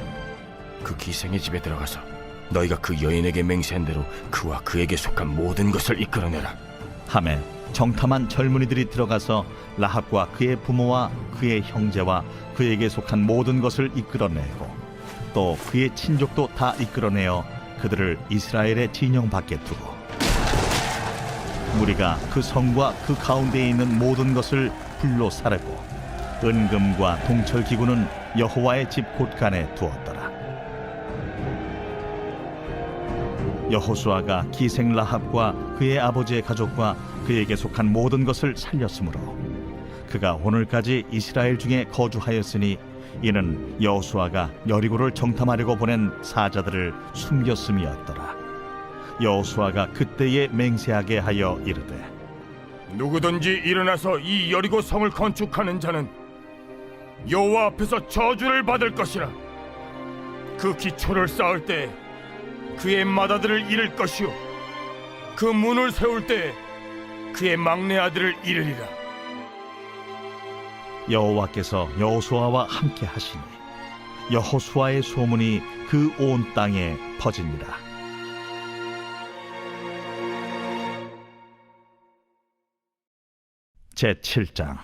그 기생의 집에 들어가서 너희가 그 여인에게 맹세한 대로 그와 그에게 속한 모든 것을 이끌어내라. 하매 정탐한 젊은이들이 들어가서 라합과 그의 부모와 그의 형제와 그에게 속한 모든 것을 이끌어내고 또 그의 친족도 다 이끌어내어 그들을 이스라엘의 진영 밖에 두고 무리가 그 성과 그 가운데에 있는 모든 것을 불로 사르고 은금과 동철기구는 여호와의 집 곳간에 두었더라. 여호수아가 기생 라합과 그의 아버지의 가족과 그에게 속한 모든 것을 살렸으므로 그가 오늘까지 이스라엘 중에 거주하였으니 이는 여호수아가 여리고를 정탐하려고 보낸 사자들을 숨겼음이었더라. 여호수아가 그때에 맹세하게 하여 이르되 누구든지 일어나서 이 여리고 성을 건축하는 자는 여호와 앞에서 저주를 받을 것이라. 그 기초를 쌓을 때 그의 맏아들을 잃을 것이요 그 문을 세울 때 그의 막내 아들을 잃으리라. 여호와께서 여호수아와 함께 하시니 여호수아의 소문이 그 온 땅에 퍼지니라. 제7장.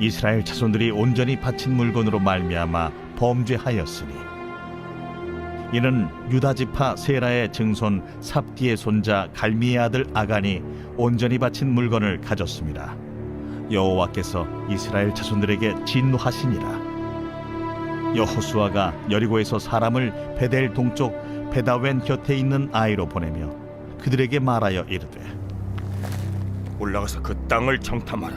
이스라엘 자손들이 온전히 바친 물건으로 말미암아 범죄하였으니 이는 유다 지파 세라의 증손 삽디의 손자 갈미의 아들 아간이 온전히 바친 물건을 가졌습니다. 여호와께서 이스라엘 자손들에게 진노하시니라. 여호수아가 여리고에서 사람을 베델 동쪽 베다웬 곁에 있는 아이로 보내며 그들에게 말하여 이르되 올라가서 그 땅을 정탐하라.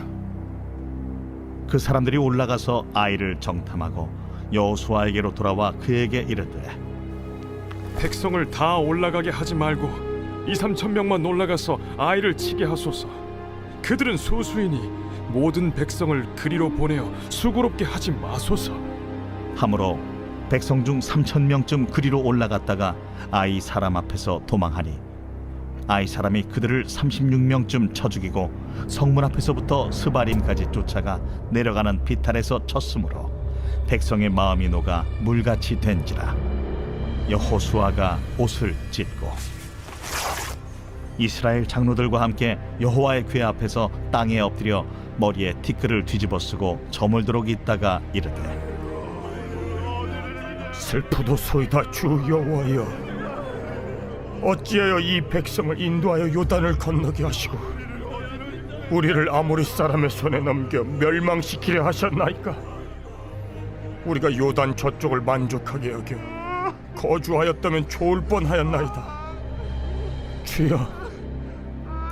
그 사람들이 올라가서 아이를 정탐하고 여호수아에게로 돌아와 그에게 이르되 백성을 다 올라가게 하지 말고 2-3천 명만 올라가서 아이를 치게 하소서. 그들은 소수이니 모든 백성을 그리로 보내어 수고롭게 하지 마소서. 하므로 백성 중 3,000명쯤 그리로 올라갔다가 아이 사람 앞에서 도망하니 아이 사람이 그들을 36명쯤 쳐 죽이고 성문 앞에서부터 스바림까지 쫓아가 내려가는 비탈에서 쳤으므로 백성의 마음이 녹아 물같이 된지라. 여호수아가 옷을 찢고 이스라엘 장로들과 함께 여호와의 궤 앞에서 땅에 엎드려 머리에 티끌을 뒤집어 쓰고 저물도록 있다가 이르되 슬프도소이다 주 여호와여, 어찌하여 이 백성을 인도하여 요단을 건너게 하시고 우리를 아모리 사람의 손에 넘겨 멸망시키려 하셨나이까? 우리가 요단 저쪽을 만족하게 여겨 거주하였다면 좋을 뻔하였나이다. 주여,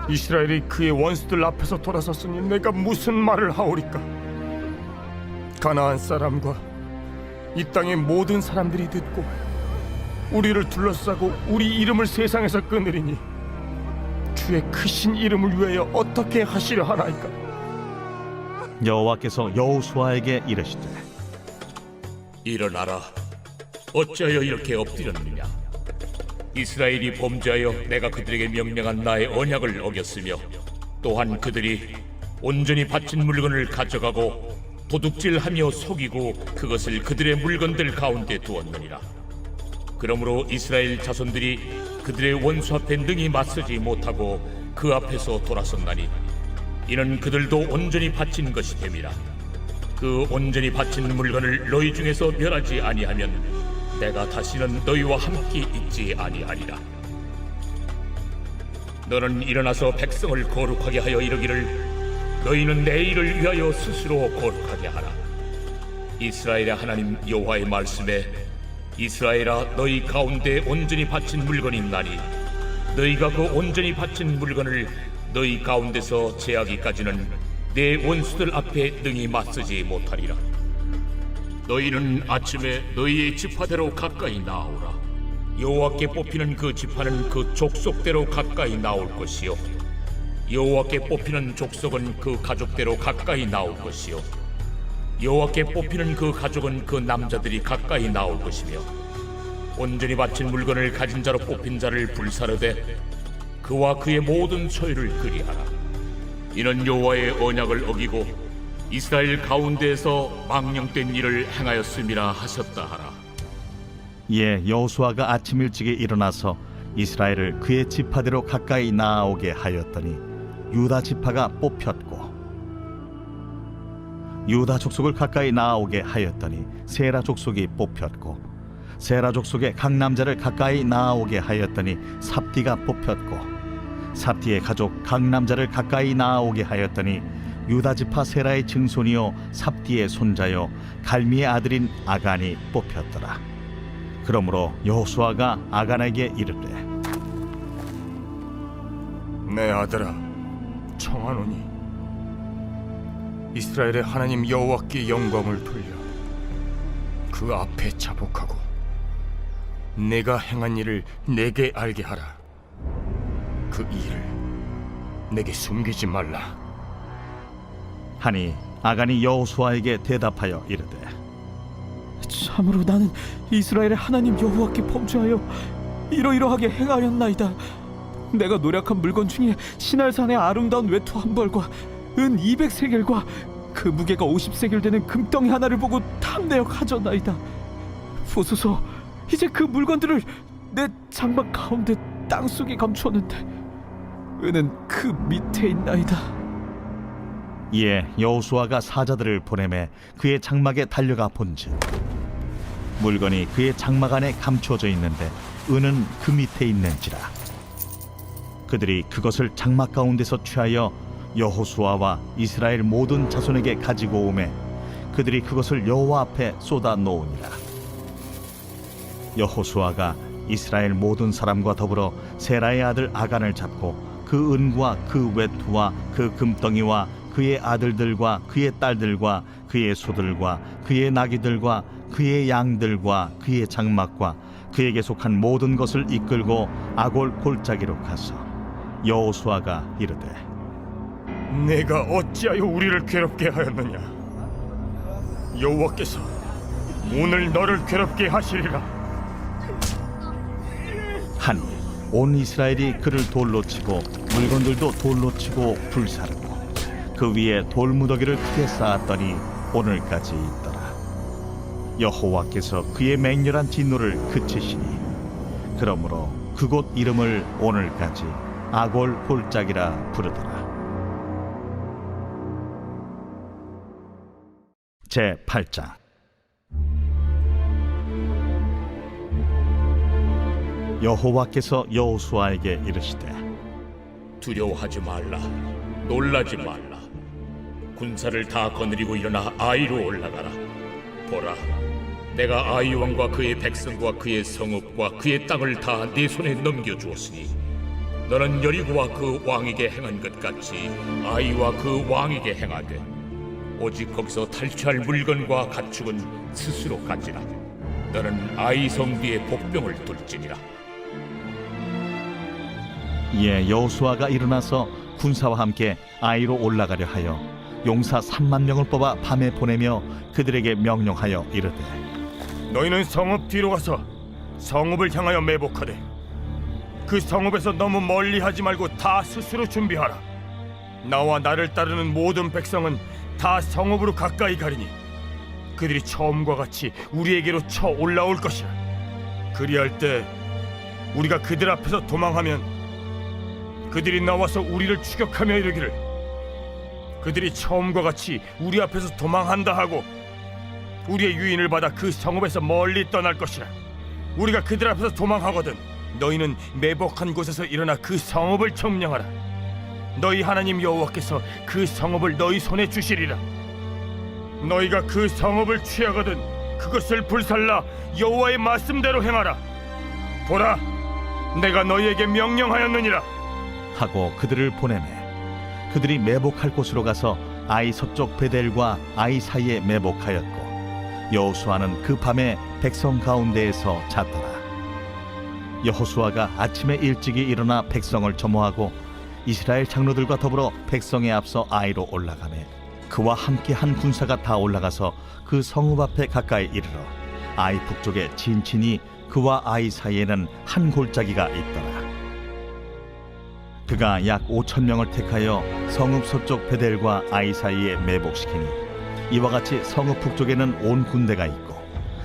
이스라엘이 그의 원수들 앞에서 돌아섰으니 내가 무슨 말을 하오리까? 가나안 사람과 이 땅의 모든 사람들이 듣고 우리를 둘러싸고 우리 이름을 세상에서 끊으리니 주의 크신 이름을 위하여 어떻게 하시려 하나이까? 여호와께서 여호수아에게 이르시되 일어나라. 어찌하여 이렇게 엎드렸느냐? 이스라엘이 범죄하여 내가 그들에게 명령한 나의 언약을 어겼으며 또한 그들이 온전히 바친 물건을 가져가고 도둑질하며 속이고 그것을 그들의 물건들 가운데 두었느니라. 그러므로 이스라엘 자손들이 그들의 원수 앞에 능히 맞서지 못하고 그 앞에서 돌아섰나니 이는 그들도 온전히 바친 것이 됨이라. 그 온전히 바친 물건을 너희 중에서 멸하지 아니하면 내가 다시는 너희와 함께 있지 아니하리라. 너는 일어나서 백성을 거룩하게 하여 이르기를 너희는 내 일을 위하여 스스로 거룩하게 하라. 이스라엘의 하나님 여호와의 말씀에 이스라엘아, 너희 가운데 온전히 바친 물건이 있나니 너희가 그 온전히 바친 물건을 너희 가운데서 제하기까지는 내 원수들 앞에 능히 맞서지 못하리라. 너희는 아침에 너희의 지파대로 가까이 나오라. 여호와께 뽑히는 그 지파는 그 족속대로 가까이 나올 것이요 여호와께 뽑히는 족속은 그 가족대로 가까이 나올 것이요 여호와께 뽑히는 그 가족은 그 남자들이 가까이 나올 것이며 온전히 바친 물건을 가진 자로 뽑힌 자를 불사르되 그와 그의 모든 소유를 그리하라. 이는 여호와의 언약을 어기고 이스라엘 가운데에서 망령된 일을 행하였음이라 하셨다 하라. 이에 여호수아가 아침 일찍에 일어나서 이스라엘을 그의 지파대로 가까이 나아오게 하였더니 유다 지파가 뽑혔고 유다 족속을 가까이 나아오게 하였더니 세라 족속이 뽑혔고 세라 족속의 각 남자를 가까이 나아오게 하였더니 삽디가 뽑혔고 삽디의 가족 각 남자를 가까이 나아오게 하였더니 유다 지파 세라의 증손이요 삽디의 손자요 갈미의 아들인 아간이 뽑혔더라. 그러므로 여호수아가 아간에게 이르되 내 아들아, 청하노니 이스라엘의 하나님 여호와께 영광을 돌려 그 앞에 자복하고 내가 행한 일을 내게 알게 하라. 그 일을 내게 숨기지 말라. 하니 아간이 여호수아에게 대답하여 이르되 참으로 나는 이스라엘의 하나님 여호와께 범죄하여 이러이러하게 행하였나이다. 내가 노력한 물건 중에 시날산의 아름다운 외투 한 벌과 은 200세겔과 그 무게가 50세겔 되는 금덩이 하나를 보고 탐내어 가져나이다. 보소서, 이제 그 물건들을 내 장막 가운데 땅속에 감추었는데 은은 그 밑에 있나이다. 이에 여호수아가 사자들을 보내매 그의 장막에 달려가 본즉 물건이 그의 장막 안에 감추어져 있는데 은은 그 밑에 있는지라. 그들이 그것을 장막 가운데서 취하여 여호수아와 이스라엘 모든 자손에게 가지고 오매 그들이 그것을 여호와 앞에 쏟아 놓으니라. 여호수아가 이스라엘 모든 사람과 더불어 세라의 아들 아간을 잡고 그 은과 그 외투와 그 금덩이와 그의 아들들과 그의 딸들과 그의 소들과 그의 나귀들과 그의 양들과 그의 장막과 그에게 속한 모든 것을 이끌고 아골 골짜기로 가서 여호수아가 이르되 내가 어찌하여 우리를 괴롭게 하였느냐? 여호와께서 오늘 너를 괴롭게 하시리라. 하니 온 이스라엘이 그를 돌로 치고 물건들도 돌로 치고 불사르고 그 위에 돌무더기를 크게 쌓았더니 오늘까지 있더라. 여호와께서 그의 맹렬한 진노를 그치시니 그러므로 그곳 이름을 오늘까지 아골 골짜기라 부르더라. 제 8장. 여호와께서 여호수아에게 이르시되 두려워하지 말라. 놀라지 말라. 군사를 다 거느리고 일어나 아이로 올라가라. 보라, 내가 아이 왕과 그의 백성과 그의 성읍과 그의 땅을 다 네 손에 넘겨주었으니 너는 여리고와 그 왕에게 행한 것 같이 아이와 그 왕에게 행하되 오직 거기서 탈취할 물건과 가축은 스스로 가지라. 너는 아이 성비에 복병을 둘지니라. 이에 여호수아가 일어나서 군사와 함께 아이로 올라가려 하여 용사 3만 명을 뽑아 밤에 보내며 그들에게 명령하여 이르되 너희는 성읍 뒤로 가서 성읍을 향하여 매복하되 그 성읍에서 너무 멀리 하지 말고 다 스스로 준비하라. 나와 나를 따르는 모든 백성은 다 성읍으로 가까이 가리니 그들이 처음과 같이 우리에게로 쳐 올라올 것이라. 그리할 때 우리가 그들 앞에서 도망하면 그들이 나와서 우리를 추격하며 이르기를 그들이 처음과 같이 우리 앞에서 도망한다 하고 우리의 유인을 받아 그 성읍에서 멀리 떠날 것이라. 우리가 그들 앞에서 도망하거든 너희는 매복한 곳에서 일어나 그 성읍을 점령하라. 너희 하나님 여호와께서 그 성읍을 너희 손에 주시리라. 너희가 그 성읍을 취하거든 그것을 불살라 여호와의 말씀대로 행하라. 보라, 내가 너희에게 명령하였느니라. 하고 그들을 보내매 그들이 매복할 곳으로 가서 아이 서쪽 베델과 아이 사이에 매복하였고 여호수아는 그 밤에 백성 가운데에서 잤더라. 여호수아가 아침에 일찍이 일어나 백성을 점호하고 이스라엘 장로들과 더불어 백성에 앞서 아이로 올라가매 그와 함께 한 군사가 다 올라가서 그 성읍 앞에 가까이 이르러 아이 북쪽에 진친이 그와 아이 사이에는 한 골짜기가 있더라. 그가 약 5,000명을 택하여 성읍 서쪽 베델과 아이 사이에 매복시키니 이와 같이 성읍 북쪽에는 온 군대가 있고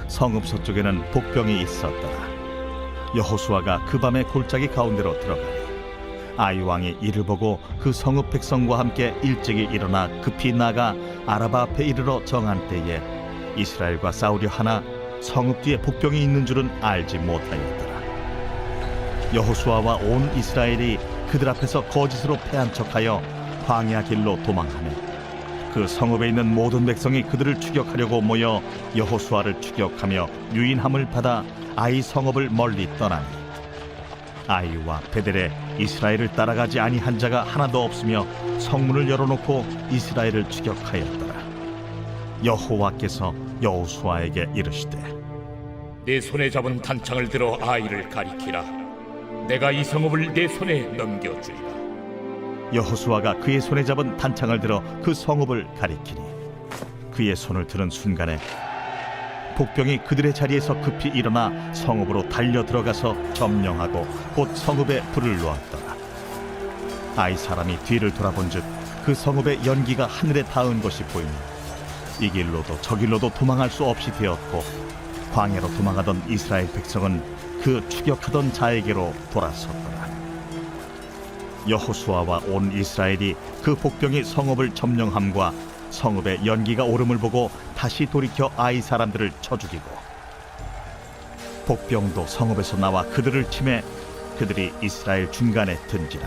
성읍 서쪽에는 복병이 있었더라. 여호수아가 그 밤에 골짜기 가운데로 들어가니 아이 왕이 이를 보고 그 성읍 백성과 함께 일찍이 일어나 급히 나가 아라바 앞에 이르러 정한 때에 이스라엘과 싸우려 하나 성읍 뒤에 복병이 있는 줄은 알지 못하였더라. 여호수아와 온 이스라엘이 그들 앞에서 거짓으로 패한 척하여 광야 길로 도망하며 그 성읍에 있는 모든 백성이 그들을 추격하려고 모여 여호수아를 추격하며 유인함을 받아 아이 성읍을 멀리 떠나니 아이와 베델에 이스라엘을 따라가지 아니한 자가 하나도 없으며 성문을 열어놓고 이스라엘을 추격하였더라. 여호와께서 여호수아에게 이르시되 내 손에 잡은 단창을 들어 아이를 가리키라. 내가 이 성읍을 내 손에 넘겨주리라. 여호수아가 그의 손에 잡은 단창을 들어 그 성읍을 가리키니 그의 손을 드는 순간에 복병이 그들의 자리에서 급히 일어나 성읍으로 달려 들어가서 점령하고 곧 성읍에 불을 놓았더라. 아이 사람이 뒤를 돌아본즉 그 성읍의 연기가 하늘에 닿은 것이 보이니 이 길로도 저 길로도 도망할 수 없이 되었고 광야로 도망하던 이스라엘 백성은 그 추격하던 자에게로 돌아섰더라. 여호수아와 온 이스라엘이 그 복병이 성읍을 점령함과 성읍의 연기가 오름을 보고 다시 돌이켜 아이 사람들을 쳐 죽이고 복병도 성읍에서 나와 그들을 치매 그들이 이스라엘 중간에 든지라.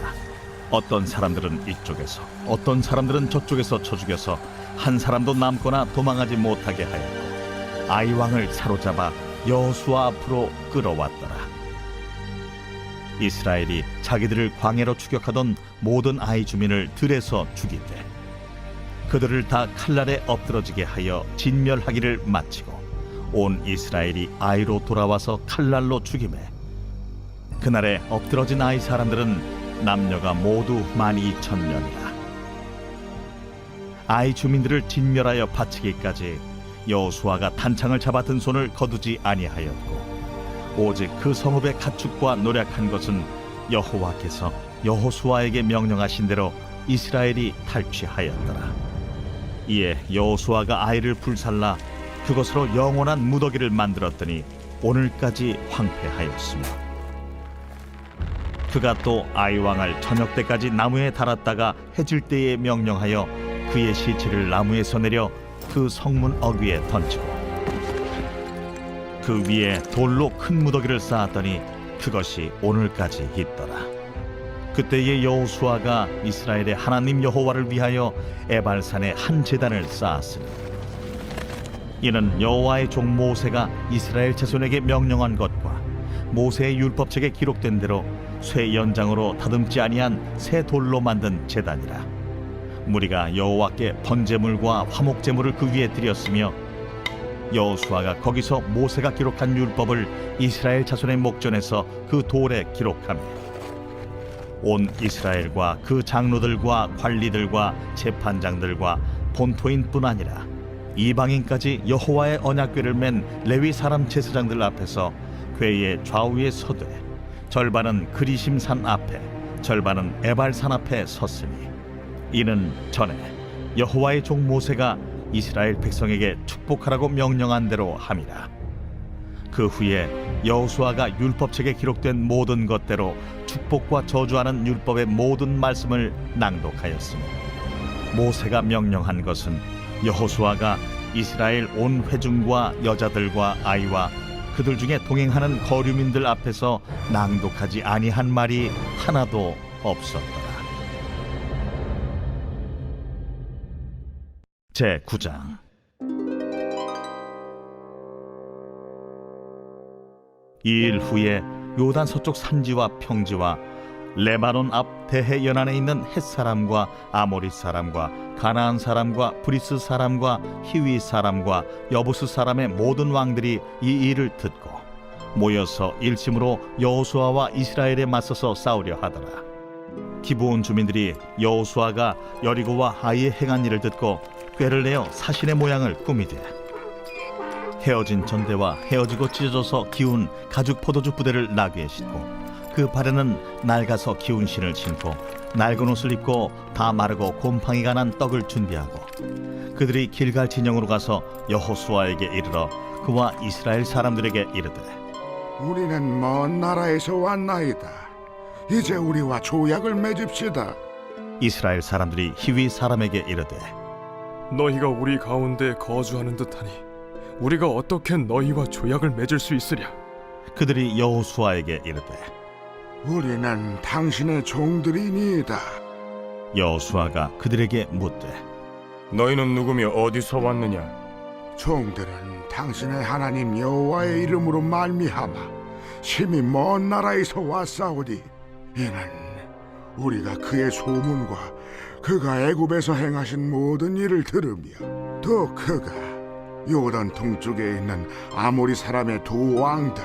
어떤 사람들은 이쪽에서 어떤 사람들은 저쪽에서 쳐 죽여서 한 사람도 남거나 도망하지 못하게 하였고 아이 왕을 사로잡아 여호수아 앞으로 끌어왔더라. 이스라엘이 자기들을 광야로 추격하던 모든 아이 주민을 들에서 죽이되 그들을 다 칼날에 엎드러지게 하여 진멸하기를 마치고 온 이스라엘이 아이로 돌아와서 칼날로 죽이매 그날에 엎드러진 아이 사람들은 남녀가 모두 12,000명이라. 아이 주민들을 진멸하여 바치기까지 여호수아가 단창을 잡아 든 손을 거두지 아니하였고 오직 그 성읍의 가축과 노략한 것은 여호와께서 여호수아에게 명령하신 대로 이스라엘이 탈취하였더라. 이에 여호수아가 아이를 불살라 그것으로 영원한 무더기를 만들었더니 오늘까지 황폐하였으며 그가 또 아이 왕을 저녁 때까지 나무에 달았다가 해질 때에 명령하여 그의 시체를 나무에서 내려 그 성문 어귀에 던지고 그 위에 돌로 큰 무더기를 쌓았더니 그것이 오늘까지 있더라. 그때의 여호수아가 이스라엘의 하나님 여호와를 위하여 에발산에 한 제단을 쌓았으니 이는 여호와의 종 모세가 이스라엘 자손에게 명령한 것과 모세의 율법책에 기록된 대로 쇠 연장으로 다듬지 아니한 새 돌로 만든 제단이라. 무리가 여호와께 번제물과 화목제물을 그 위에 드렸으며 여호수아가 거기서 모세가 기록한 율법을 이스라엘 자손의 목전에서 그 돌에 기록하며 온 이스라엘과 그 장로들과 관리들과 재판장들과 본토인뿐 아니라 이방인까지 여호와의 언약궤를 맨 레위 사람 제사장들 앞에서 궤의 좌우에 서되 절반은 그리심산 앞에 절반은 에발산 앞에 섰으니 이는 전에 여호와의 종 모세가 이스라엘 백성에게 축복하라고 명령한 대로 함이라. 그 후에 여호수아가 율법책에 기록된 모든 것대로 축복과 저주하는 율법의 모든 말씀을 낭독하였으니 모세가 명령한 것은 여호수아가 이스라엘 온 회중과 여자들과 아이와 그들 중에 동행하는 거류민들 앞에서 낭독하지 아니한 말이 하나도 없었더라. 제9장. 이 일 후에 요단 서쪽 산지와 평지와 레바논 앞 대해 연안에 있는 헷 사람과 아모리 사람과 가나안 사람과 브리스 사람과 히위 사람과 여부스 사람의 모든 왕들이 이 일을 듣고 모여서 일심으로 여호수아와 이스라엘에 맞서서 싸우려 하더라. 기브온 주민들이 여호수아가 여리고와 하이에 행한 일을 듣고 꾀를 내어 사신의 모양을 꾸미되 헤어진 전대와 헤어지고 찢어져서 기운 가죽 포도주 부대를 나귀에 싣고 그 발에는 낡아서 기운 신을 신고 낡은 옷을 입고 다 마르고 곰팡이가 난 떡을 준비하고 그들이 길갈 진영으로 가서 여호수아에게 이르러 그와 이스라엘 사람들에게 이르되 우리는 먼 나라에서 왔나이다. 이제 우리와 조약을 맺읍시다. 이스라엘 사람들이 히위 사람에게 이르되 너희가 우리 가운데 거주하는 듯하니 우리가 어떻게 너희와 조약을 맺을 수 있으랴? 그들이 여호수아에게 이르되 우리는 당신의 종들이니이다. 여호수아가 그들에게 묻되 너희는 누구며 어디서 왔느냐? 종들은 당신의 하나님 여호와의 이름으로 말미암아 심히 먼 나라에서 왔사오니 이는 우리가 그의 소문과 그가 애굽에서 행하신 모든 일을 들으며 또 그가 요단 동쪽에 있는 아모리 사람의 두 왕들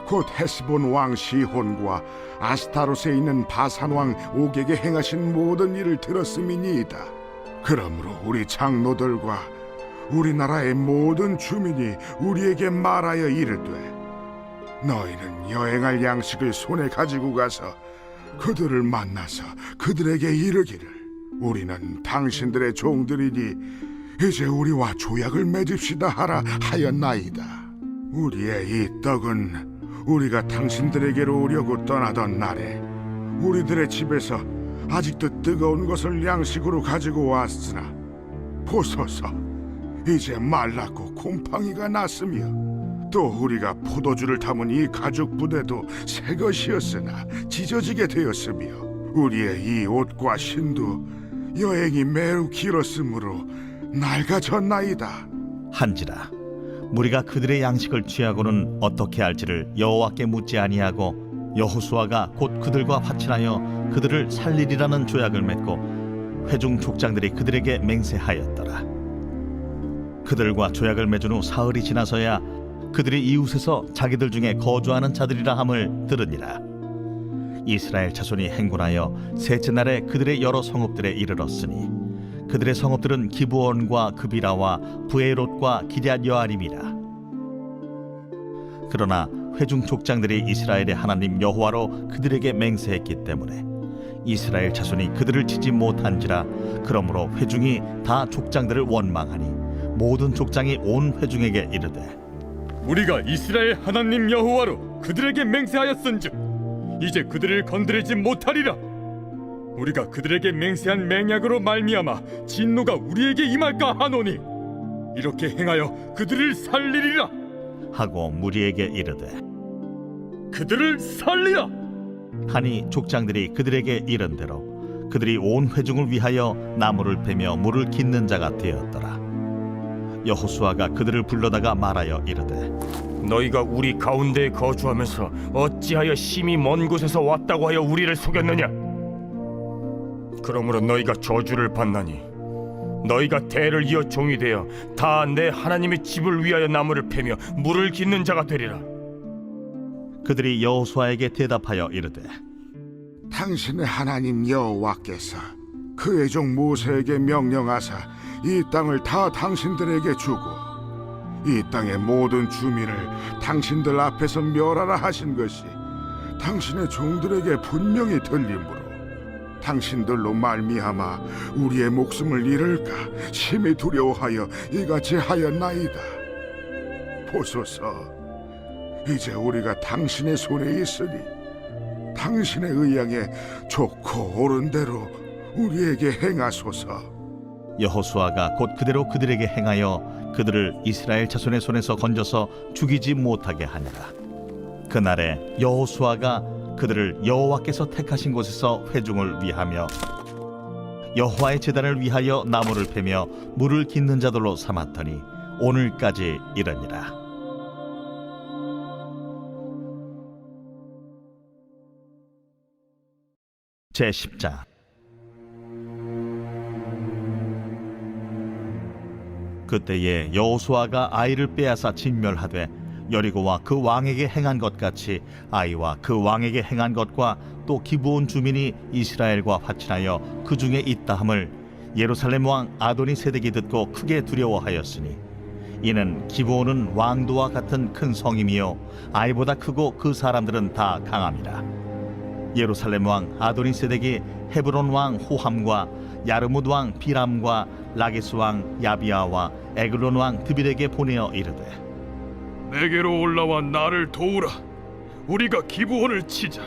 곧 헤스본 왕 시혼과 아스타롯에 있는 바산 왕 옥에게 행하신 모든 일을 들었음이니이다. 그러므로 우리 장로들과 우리나라의 모든 주민이 우리에게 말하여 이르되 너희는 여행할 양식을 손에 가지고 가서 그들을 만나서 그들에게 이르기를 우리는 당신들의 종들이니 이제 우리와 조약을 맺읍시다 하라 하였나이다. 우리의 이 떡은 우리가 당신들에게로 오려고 떠나던 날에 우리들의 집에서 아직도 뜨거운 것을 양식으로 가지고 왔으나 보소서 이제 말랐고 곰팡이가 났으며 또 우리가 포도주를 담은 이 가죽 부대도 새 것이었으나 찢어지게 되었으며 우리의 이 옷과 신도 여행이 매우 길었으므로 낡아졌나이다. 한지라 무리가 그들의 양식을 취하고는 어떻게 할지를 여호와께 묻지 아니하고 여호수아가 곧 그들과 화친하여 그들을 살리리라는 조약을 맺고 회중 족장들이 그들에게 맹세하였더라. 그들과 조약을 맺은 후 사흘이 지나서야 그들이 이웃에서 자기들 중에 거주하는 자들이라 함을 들으니라. 이스라엘 자손이 행군하여 셋째 날에 그들의 여러 성읍들에 이르렀으니 그들의 성읍들은 기브온과 그비라와 부에롯과 기럇 여아림이라. 그러나 회중 족장들이 이스라엘의 하나님 여호와로 그들에게 맹세했기 때문에 이스라엘 자손이 그들을 치지 못한지라. 그러므로 회중이 다 족장들을 원망하니 모든 족장이 온 회중에게 이르되 우리가 이스라엘 하나님 여호와로 그들에게 맹세하였은즉 이제 그들을 건드리지 못하리라. 우리가 그들에게 맹세한 맹약으로 말미암아 진노가 우리에게 임할까 하노니 이렇게 행하여 그들을 살리리라 하고 무리에게 이르되 그들을 살리라 하니 족장들이 그들에게 이른 대로 그들이 온 회중을 위하여 나무를 베며 물을 깃는 자가 되었더라. 여호수아가 그들을 불러다가 말하여 이르되 너희가 우리 가운데에 거주하면서 어찌하여 심히 먼 곳에서 왔다고 하여 우리를 속였느냐? 그러므로 너희가 저주를 받나니 너희가 대를 이어 종이 되어 다 내 하나님의 집을 위하여 나무를 패며 물을 깃는 자가 되리라. 그들이 여호수아에게 대답하여 이르되 당신의 하나님 여호와께서 그의 종 모세에게 명령하사 이 땅을 다 당신들에게 주고 이 땅의 모든 주민을 당신들 앞에서 멸하라 하신 것이 당신의 종들에게 분명히 들리므로 당신들로 말미암아 우리의 목숨을 잃을까 심히 두려워하여 이같이 하였나이다. 보소서, 이제 우리가 당신의 손에 있으니 당신의 의향에 좋고 옳은 대로 우리에게 행하소서. 여호수아가 곧 그대로 그들에게 행하여 그들을 이스라엘 자손의 손에서 건져서 죽이지 못하게 하니라. 그날에 여호수아가 그들을 여호와께서 택하신 곳에서 회중을 위하며 여호와의 제단을 위하여 나무를 패며 물을 깃는 자들로 삼았더니 오늘까지 이르니라. 제10장. 그때에 여호수아가 아이를 빼앗아 진멸하되 여리고와 그 왕에게 행한 것 같이 아이와 그 왕에게 행한 것과 또 기브온 주민이 이스라엘과 화친하여 그 중에 있다함을 예루살렘 왕 아도니세덱이 듣고 크게 두려워하였으니 이는 기브온은 왕도와 같은 큰 성임이요 아이보다 크고 그 사람들은 다 강함이라. 예루살렘 왕 아도니세덱이 헤브론 왕 호함과 야르뭇 왕 비람과 라게스 왕 야비아와 에글론 왕 드빌에게 보내어 이르되 내게로 올라와 나를 도우라. 우리가 기브온을 치자.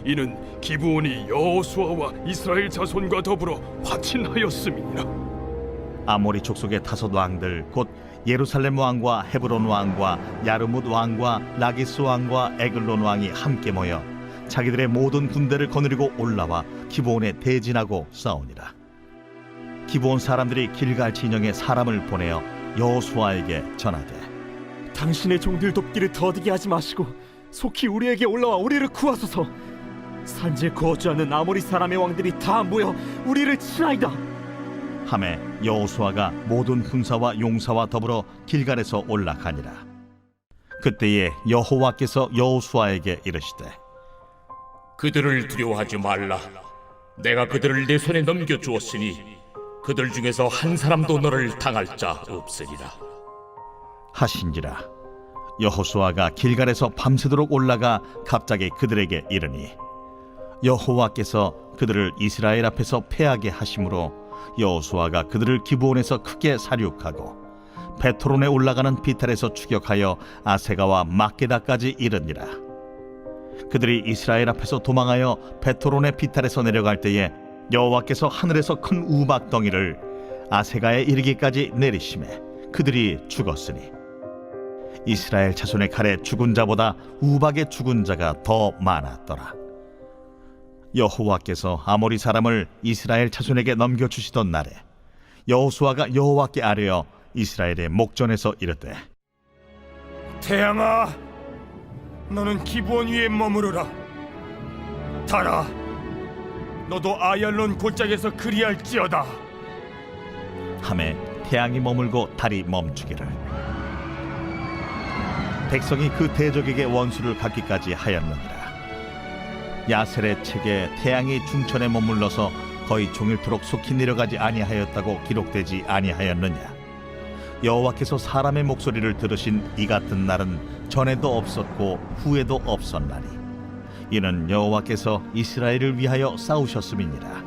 이는 기브온이 여호수아와 이스라엘 자손과 더불어 화친하였음이니라. 아모리 족속의 다섯 왕들 곧 예루살렘 왕과 헤브론 왕과 야르뭇 왕과 라기스 왕과 에글론 왕이 함께 모여 자기들의 모든 군대를 거느리고 올라와 기브온에 대진하고 싸우니라. 기브온 사람들이 길갈 진영에 사람을 보내어 여호수아에게 전하되 당신의 종들 돕기를 더디게 하지 마시고 속히 우리에게 올라와 우리를 구하소서. 산지에 거주하는 아모리 사람의 왕들이 다 모여 우리를 치나이다. 하매 여호수아가 모든 군사와 용사와 더불어 길갈에서 올라가니라. 그때에 여호와께서 여호수아에게 이르시되 그들을 두려워하지 말라. 내가 그들을 내 손에 넘겨주었으니 그들 중에서 한 사람도 너를 당할 자 없으리라 하신지라. 여호수아가 길갈에서 밤새도록 올라가 갑자기 그들에게 이르니 여호와께서 그들을 이스라엘 앞에서 패하게 하심으로 여호수아가 그들을 기브온에서 크게 사륙하고 베토론에 올라가는 비탈에서 추격하여 아세가와 막게다까지 이르니라. 그들이 이스라엘 앞에서 도망하여 베토론의 비탈에서 내려갈 때에 여호와께서 하늘에서 큰 우박덩이를 아세가에 이르기까지 내리심에 그들이 죽었으니 이스라엘 자손의 칼에 죽은 자보다 우박에 죽은 자가 더 많았더라. 여호와께서 아모리 사람을 이스라엘 자손에게 넘겨주시던 날에 여호수아가 여호와께 아뢰어 이스라엘의 목전에서 이르되 태양아, 너는 기브온 위에 머무르라. 달아, 너도 아얄론 골짜기에서 그리할지어다. 하매 태양이 머물고 달이 멈추기를 백성이 그 대적에게 원수를 갚기까지 하였느니라. 야셀의 책에 태양이 중천에 머물러서 거의 종일토록 속히 내려가지 아니하였다고 기록되지 아니하였느냐. 여호와께서 사람의 목소리를 들으신 이 같은 날은 전에도 없었고 후에도 없었나니 이는 여호와께서 이스라엘을 위하여 싸우셨음이니라.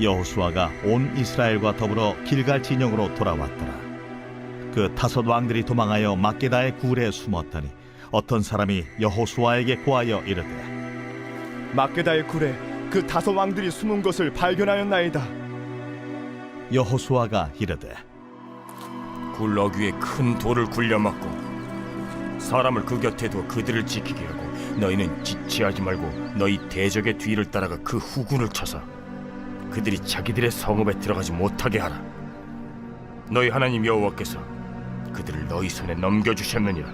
여호수아가 온 이스라엘과 더불어 길갈 진영으로 돌아왔더라. 그 다섯 왕들이 도망하여 막게다의 굴에 숨었더니 어떤 사람이 여호수아에게 고하여 이르되 막게다의 굴에 그 다섯 왕들이 숨은 것을 발견하였나이다. 여호수아가 이르되 굴 어귀에 큰 돌을 굴려막고 사람을 그 곁에 두어 그들을 지키게 하고 너희는 지체하지 말고 너희 대적의 뒤를 따라가 그 후군을 쳐서 그들이 자기들의 성읍에 들어가지 못하게 하라. 너희 하나님 여호와께서 그들을 너희 손에 넘겨주셨느니라.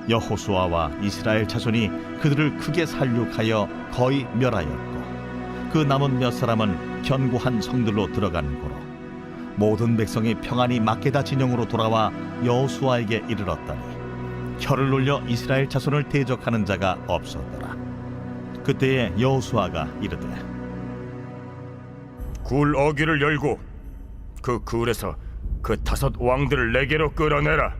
여호수아와 이스라엘 자손이 그들을 크게 살육하여 거의 멸하였고 그 남은 몇 사람은 견고한 성들로 들어간 고로 모든 백성이 평안히 막게다 진영으로 돌아와 여호수아에게 이르렀더니 혀를 놀려 이스라엘 자손을 대적하는 자가 없었더라. 그때에 여호수아가 이르되 굴 어귀를 열고 그 굴에서 그 5 왕들을 내게로 끌어내라.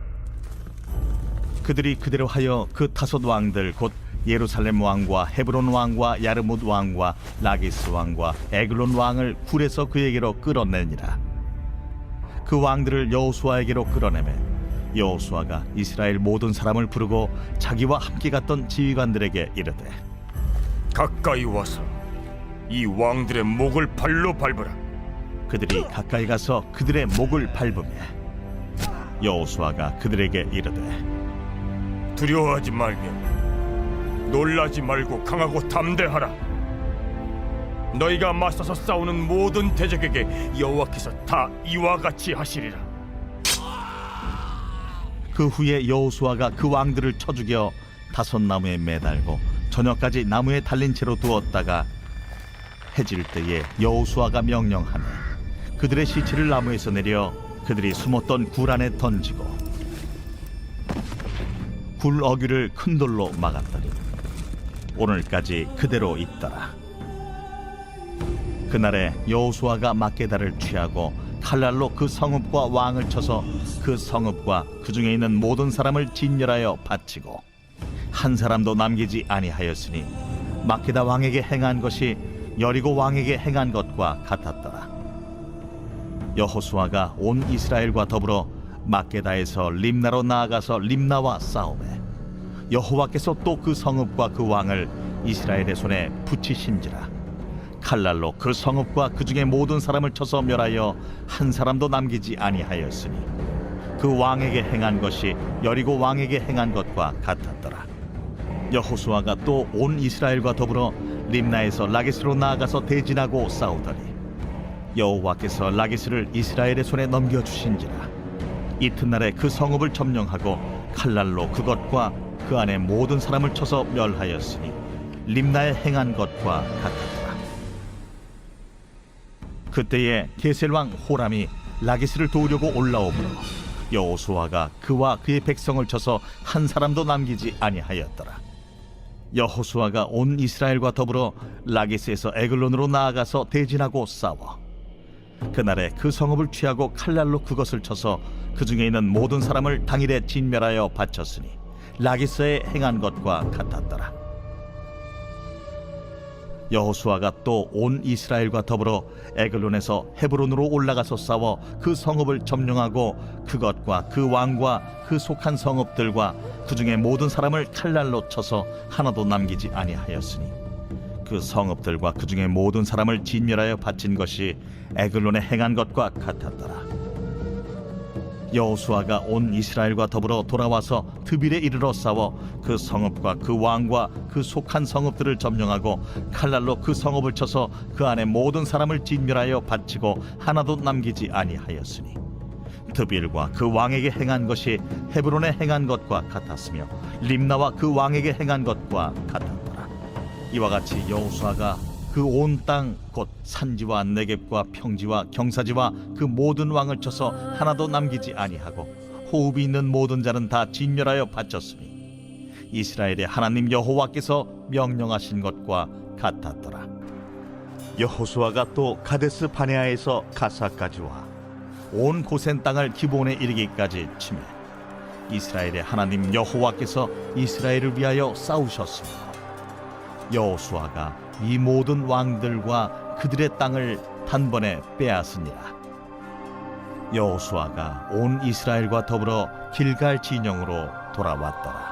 그들이 그대로 하여 그 5 왕들 곧 예루살렘 왕과 헤브론 왕과 야르뭇 왕과 라기스 왕과 에글론 왕을 굴에서 그에게로 끌어내니라. 그 왕들을 여호수아에게로 끌어내매 여호수아가 이스라엘 모든 사람을 부르고 자기와 함께 갔던 지휘관들에게 이르되 가까이 와서 이 왕들의 목을 발로 밟으라. 그들이 가까이 가서 그들의 목을 밟으며 여호수아가 그들에게 이르되 두려워하지 말며 놀라지 말고 강하고 담대하라. 너희가 맞서서 싸우는 모든 대적에게 여호와께서 다 이와 같이 하시리라. 그 후에 여호수아가 그 왕들을 쳐 죽여 5 나무에 매달고 저녁까지 나무에 달린 채로 두었다가 해질 때에 여호수아가 명령하며 그들의 시체를 나무에서 내려 그들이 숨었던 굴 안에 던지고 굴 어귀를 큰 돌로 막았더니 오늘까지 그대로 있더라. 그날에 여호수아가 막게다를 취하고 칼날로 그 성읍과 왕을 쳐서 그 성읍과 그 중에 있는 모든 사람을 진멸하여 바치고 한 사람도 남기지 아니하였으니 막게다 왕에게 행한 것이 여리고 왕에게 행한 것과 같았더라. 여호수아가 온 이스라엘과 더불어 막게다에서 림나로 나아가서 림나와 싸우매 여호와께서 또 그 성읍과 그 왕을 이스라엘의 손에 붙이신지라. 칼날로 그 성읍과 그 중에 모든 사람을 쳐서 멸하여 한 사람도 남기지 아니하였으니 그 왕에게 행한 것이 여리고 왕에게 행한 것과 같았더라. 여호수아가 또 온 이스라엘과 더불어 림나에서 라기스로 나아가서 대진하고 싸우더니 여호와께서 라기스를 이스라엘의 손에 넘겨주신지라. 이튿날에 그 성읍을 점령하고 칼날로 그것과 그 안에 모든 사람을 쳐서 멸하였으니 림나에 행한 것과 같았더라. 그때에 게셀 왕 호람이 라기스를 도우려고 올라오므로 여호수아가 그와 그의 백성을 쳐서 한 사람도 남기지 아니하였더라. 여호수아가 온 이스라엘과 더불어 라기스에서 에글론으로 나아가서 대진하고 싸워 그날에 그 성읍을 취하고 칼날로 그것을 쳐서 그 중에 있는 모든 사람을 당일에 진멸하여 바쳤으니 라기스에 행한 것과 같았더라. 여호수아가 또 온 이스라엘과 더불어 에글론에서 헤브론으로 올라가서 싸워 그 성읍을 점령하고 그것과 그 왕과 그 속한 성읍들과 그 중에 모든 사람을 칼날로 쳐서 하나도 남기지 아니하였으니 그 성읍들과 그 중에 모든 사람을 진멸하여 바친 것이 에글론에 행한 것과 같았더라. 여호수아가 온 이스라엘과 더불어 돌아와서 드빌에 이르러 싸워 그 성읍과 그 왕과 그 속한 성읍들을 점령하고 칼날로 그 성읍을 쳐서 그 안에 모든 사람을 진멸하여 바치고 하나도 남기지 아니하였으니 드빌과 그 왕에게 행한 것이 헤브론에 행한 것과 같았으며 림나와 그 왕에게 행한 것과 같았더라. 이와 같이 여호수아가 그 온 땅 곧 산지와 네겝과 평지와 경사지와 그 모든 왕을 쳐서 하나도 남기지 아니하고 호흡이 있는 모든 자는 다 진멸하여 바쳤으니 이스라엘의 하나님 여호와께서 명령하신 것과 같았더라. 여호수아가 또 가데스 바네아에서 가사까지 와 온 고센 땅을 기브온에 이르기까지 치매 이스라엘의 하나님 여호와께서 이스라엘을 위하여 싸우셨으며 여호수아가 이 모든 왕들과 그들의 땅을 단번에 빼앗으니라. 여호수아가 온 이스라엘과 더불어 길갈 진영으로 돌아왔더라.